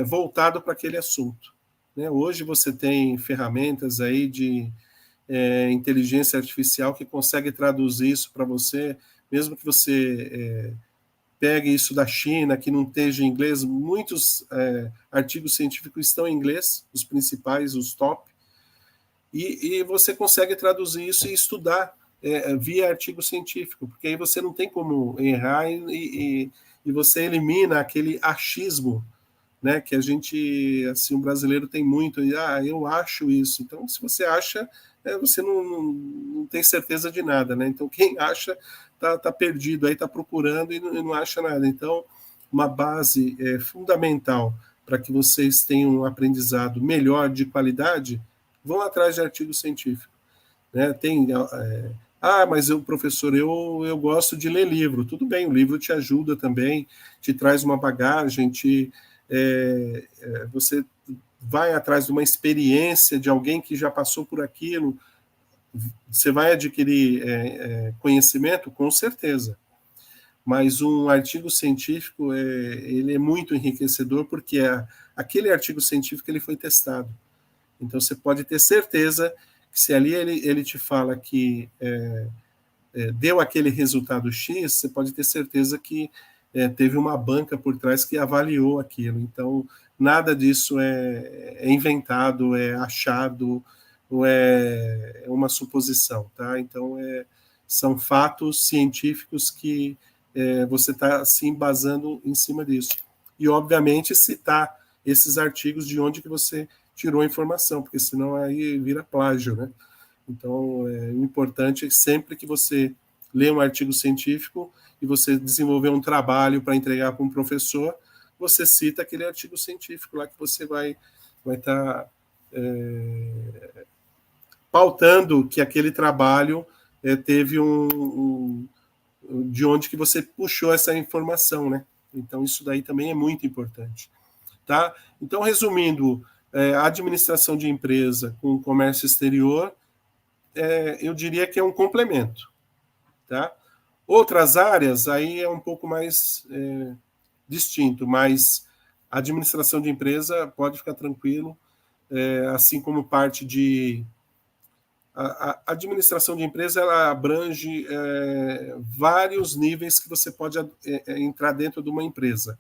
voltado para aquele assunto, né? Hoje você tem ferramentas aí de inteligência artificial que consegue traduzir isso para você, mesmo que você pegue isso da China, que não esteja em inglês. Muitos artigos científicos estão em inglês, os principais, os top, e você consegue traduzir isso e estudar via artigo científico, porque aí você não tem como errar e você elimina aquele achismo, né, que a gente, assim, o brasileiro tem muito, eu acho isso. Então, se você acha, você não tem certeza de nada, né? Então, quem acha tá perdido, aí está procurando e não acha nada. Então, uma base fundamental para que vocês tenham um aprendizado melhor, de qualidade, vão atrás de artigo científico, né? Mas professor, eu gosto de ler livro. Tudo bem, o livro te ajuda também, te traz uma bagagem, você vai atrás de uma experiência de alguém que já passou por aquilo, você vai adquirir conhecimento, com certeza. Mas um artigo científico, ele é muito enriquecedor, porque aquele artigo científico ele foi testado. Então, você pode ter certeza que se ali ele te fala que deu aquele resultado X, você pode ter certeza que teve uma banca por trás que avaliou aquilo. Então, nada disso é inventado, é achado, ou é uma suposição, tá? Então, são fatos científicos que você está se embasando em cima disso. E, obviamente, citar esses artigos de onde que você tirou a informação, porque senão aí vira plágio, né? Então, o importante é sempre que você lê um artigo científico e você desenvolver um trabalho para entregar para um professor, você cita aquele artigo científico lá que você vai estar pautando que aquele trabalho teve de onde que você puxou essa informação, né? Então, isso daí também é muito importante, tá? Então, resumindo, a administração de empresa com o comércio exterior, eu diria que é um complemento, tá? Outras áreas, aí é um pouco mais distinto, mas a administração de empresa, pode ficar tranquilo, assim como parte de... A administração de empresa, ela abrange vários níveis que você pode entrar dentro de uma empresa.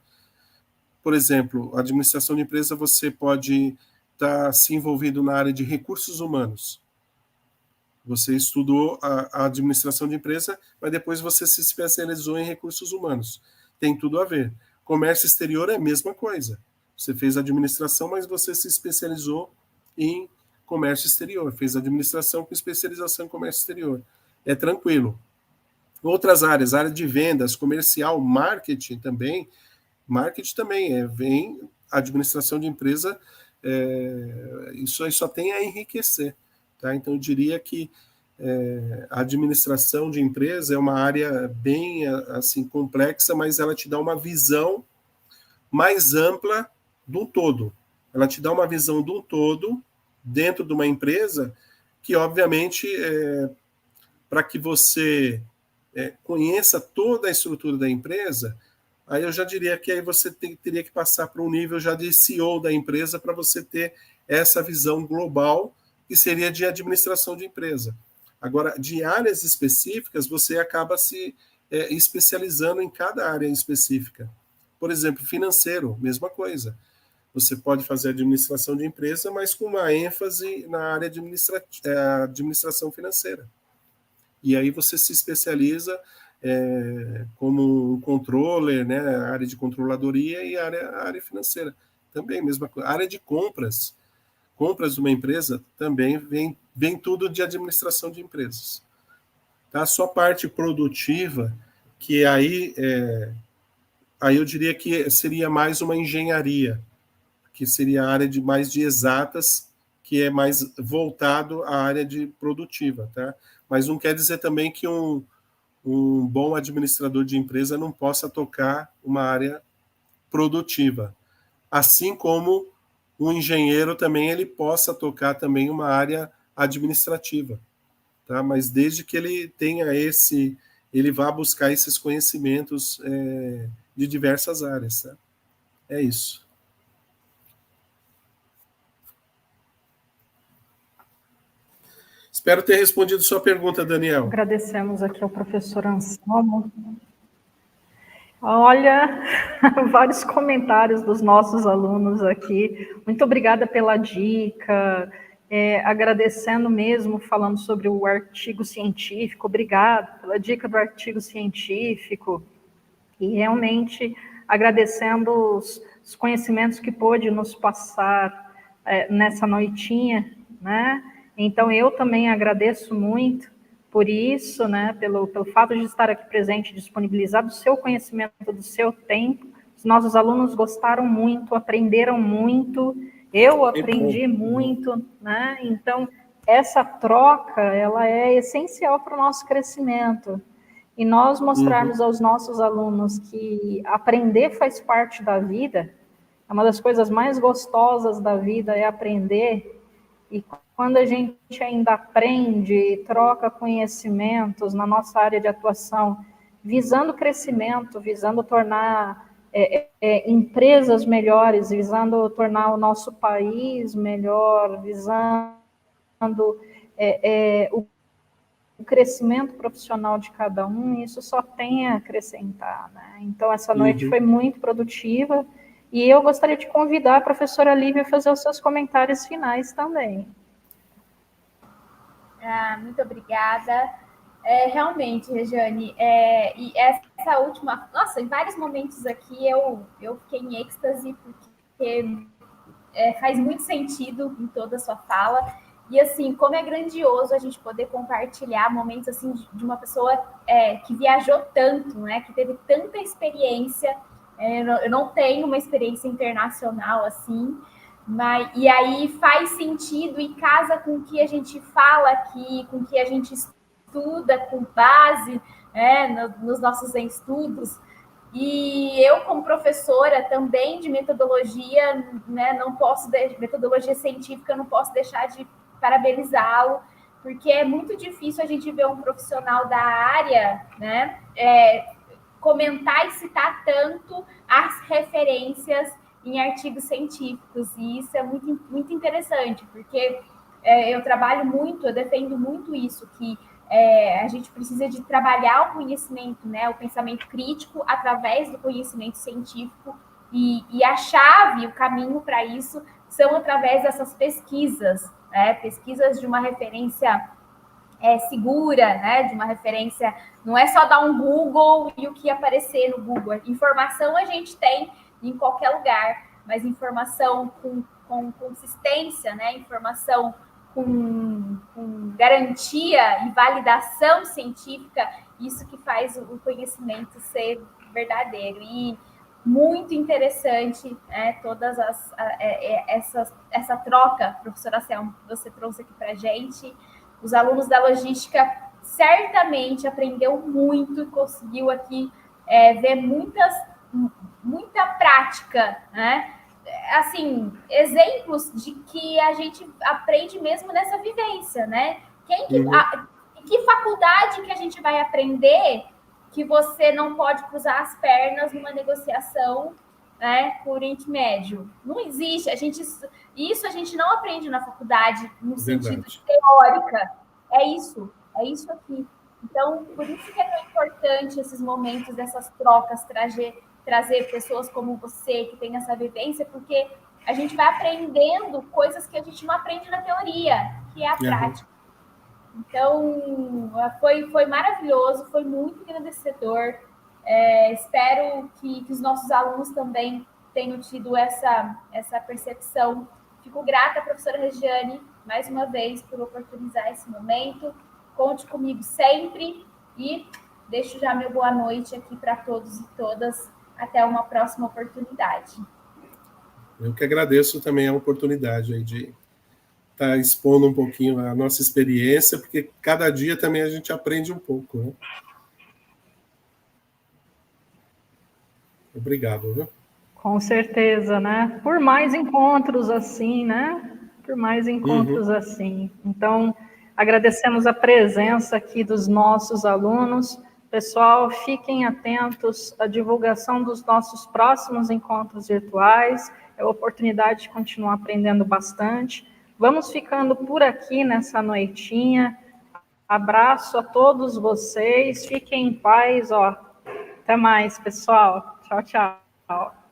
Por exemplo, a administração de empresa, você pode estar se envolvido na área de recursos humanos. Você estudou a administração de empresa, mas depois você se especializou em recursos humanos. Tem tudo a ver. Comércio exterior é a mesma coisa. Você fez administração, mas você se especializou em comércio exterior. Fez administração com especialização em comércio exterior. É tranquilo. Outras áreas, área de vendas, comercial, marketing também. Marketing também vem administração de empresa. Isso aí só tem a enriquecer. Tá? Então, eu diria que a administração de empresa é uma área bem assim, complexa, mas ela te dá uma visão mais ampla do todo. Ela te dá uma visão do todo dentro de uma empresa que, obviamente, para que você conheça toda a estrutura da empresa, aí eu já diria que aí você teria que passar para um nível já de CEO da empresa para você ter essa visão global, que seria de administração de empresa. Agora, de áreas específicas, você acaba se especializando em cada área específica. Por exemplo, financeiro, mesma coisa. Você pode fazer administração de empresa, mas com uma ênfase na área de administração financeira. E aí você se especializa como um controller, né, a área de controladoria e a área financeira. Também, mesma coisa. A área de compras de uma empresa também vem tudo de administração de empresas. Tá? A sua parte produtiva, que aí eu diria que seria mais uma engenharia, que seria a área mais de exatas, que é mais voltado à área de produtiva. Tá? Mas não quer dizer também que um bom administrador de empresa não possa tocar uma área produtiva. Assim como um engenheiro também ele possa tocar também uma área administrativa. Tá? Mas desde que ele tenha ele vá buscar esses conhecimentos de diversas áreas. Tá? É isso. Espero ter respondido sua pergunta, Daniel. Agradecemos aqui ao professor Anselmo. Olha, vários comentários dos nossos alunos aqui. Muito obrigada pela dica. Agradecendo mesmo, falando sobre o artigo científico. Obrigada pela dica do artigo científico. E realmente agradecendo os conhecimentos que pôde nos passar nessa noitinha, né? Então, eu também agradeço muito por isso, né, pelo fato de estar aqui presente, disponibilizado o seu conhecimento, do seu tempo. Os nossos alunos gostaram muito, aprenderam muito, eu aprendi muito, né? Então, essa troca, ela é essencial para o nosso crescimento. E nós mostrarmos aos nossos alunos que aprender faz parte da vida, é uma das coisas mais gostosas da vida, é aprender. E quando a gente ainda aprende, troca conhecimentos na nossa área de atuação, visando crescimento, visando tornar empresas melhores, visando tornar o nosso país melhor, visando o crescimento profissional de cada um, isso só tem a acrescentar, né? Então, essa noite foi muito produtiva, e eu gostaria de convidar a professora Lívia a fazer os seus comentários finais também. Muito obrigada. Realmente, Regiane, e essa última... Nossa, em vários momentos aqui eu fiquei em êxtase, porque faz muito sentido em toda a sua fala. E, assim, como é grandioso a gente poder compartilhar momentos, assim, de uma pessoa que viajou tanto, né? Que teve tanta experiência. Eu não tenho uma experiência internacional, assim, e aí faz sentido e casa com o que a gente fala aqui, com o que a gente estuda, com base nos nossos estudos. E eu, como professora também de metodologia, né, metodologia científica, não posso deixar de parabenizá-lo, porque é muito difícil a gente ver um profissional da área, né, comentar e citar tanto as referências em artigos científicos, e isso é muito, muito interessante, porque eu trabalho muito, eu defendo muito isso, que a gente precisa de trabalhar o conhecimento, né, o pensamento crítico através do conhecimento científico, e a chave, o caminho para isso são através dessas pesquisas, né, pesquisas de uma referência segura, né, de uma referência, não é só dar um Google e o que aparecer no Google. Informação a gente tem em qualquer lugar, mas informação com consistência, né, informação com garantia e validação científica, isso que faz o conhecimento ser verdadeiro. E muito interessante, todas essa troca, professora Selma, que você trouxe aqui para a gente. Os alunos da logística certamente aprendeu muito, conseguiu aqui ver muita prática, né? Assim, exemplos de que a gente aprende mesmo nessa vivência, né? Que faculdade que a gente vai aprender que você não pode cruzar as pernas numa negociação, né, com o Oriente Médio? Não existe. Isso a gente não aprende na faculdade no sentido teórica. É isso aqui. Então, por isso que é tão importante esses momentos, dessas trocas, trazer pessoas como você, que tem essa vivência, porque a gente vai aprendendo coisas que a gente não aprende na teoria, que é a prática. Então, foi maravilhoso, foi muito engrandecedor. Espero que os nossos alunos também tenham tido essa percepção. Fico grata, professora Regiane, mais uma vez, por oportunizar esse momento. Conte comigo sempre e deixo já meu boa noite aqui para todos e todas. Até uma próxima oportunidade. Eu que agradeço também a oportunidade aí de estar expondo um pouquinho a nossa experiência, porque cada dia também a gente aprende um pouco, né? Obrigado, viu? Com certeza, né? Por mais encontros assim, né? Por mais encontros assim. Então, agradecemos a presença aqui dos nossos alunos. Pessoal, fiquem atentos à divulgação dos nossos próximos encontros virtuais. É a oportunidade de continuar aprendendo bastante. Vamos ficando por aqui nessa noitinha. Abraço a todos vocês. Fiquem em paz, ó. Até mais, pessoal. Tchau, tchau.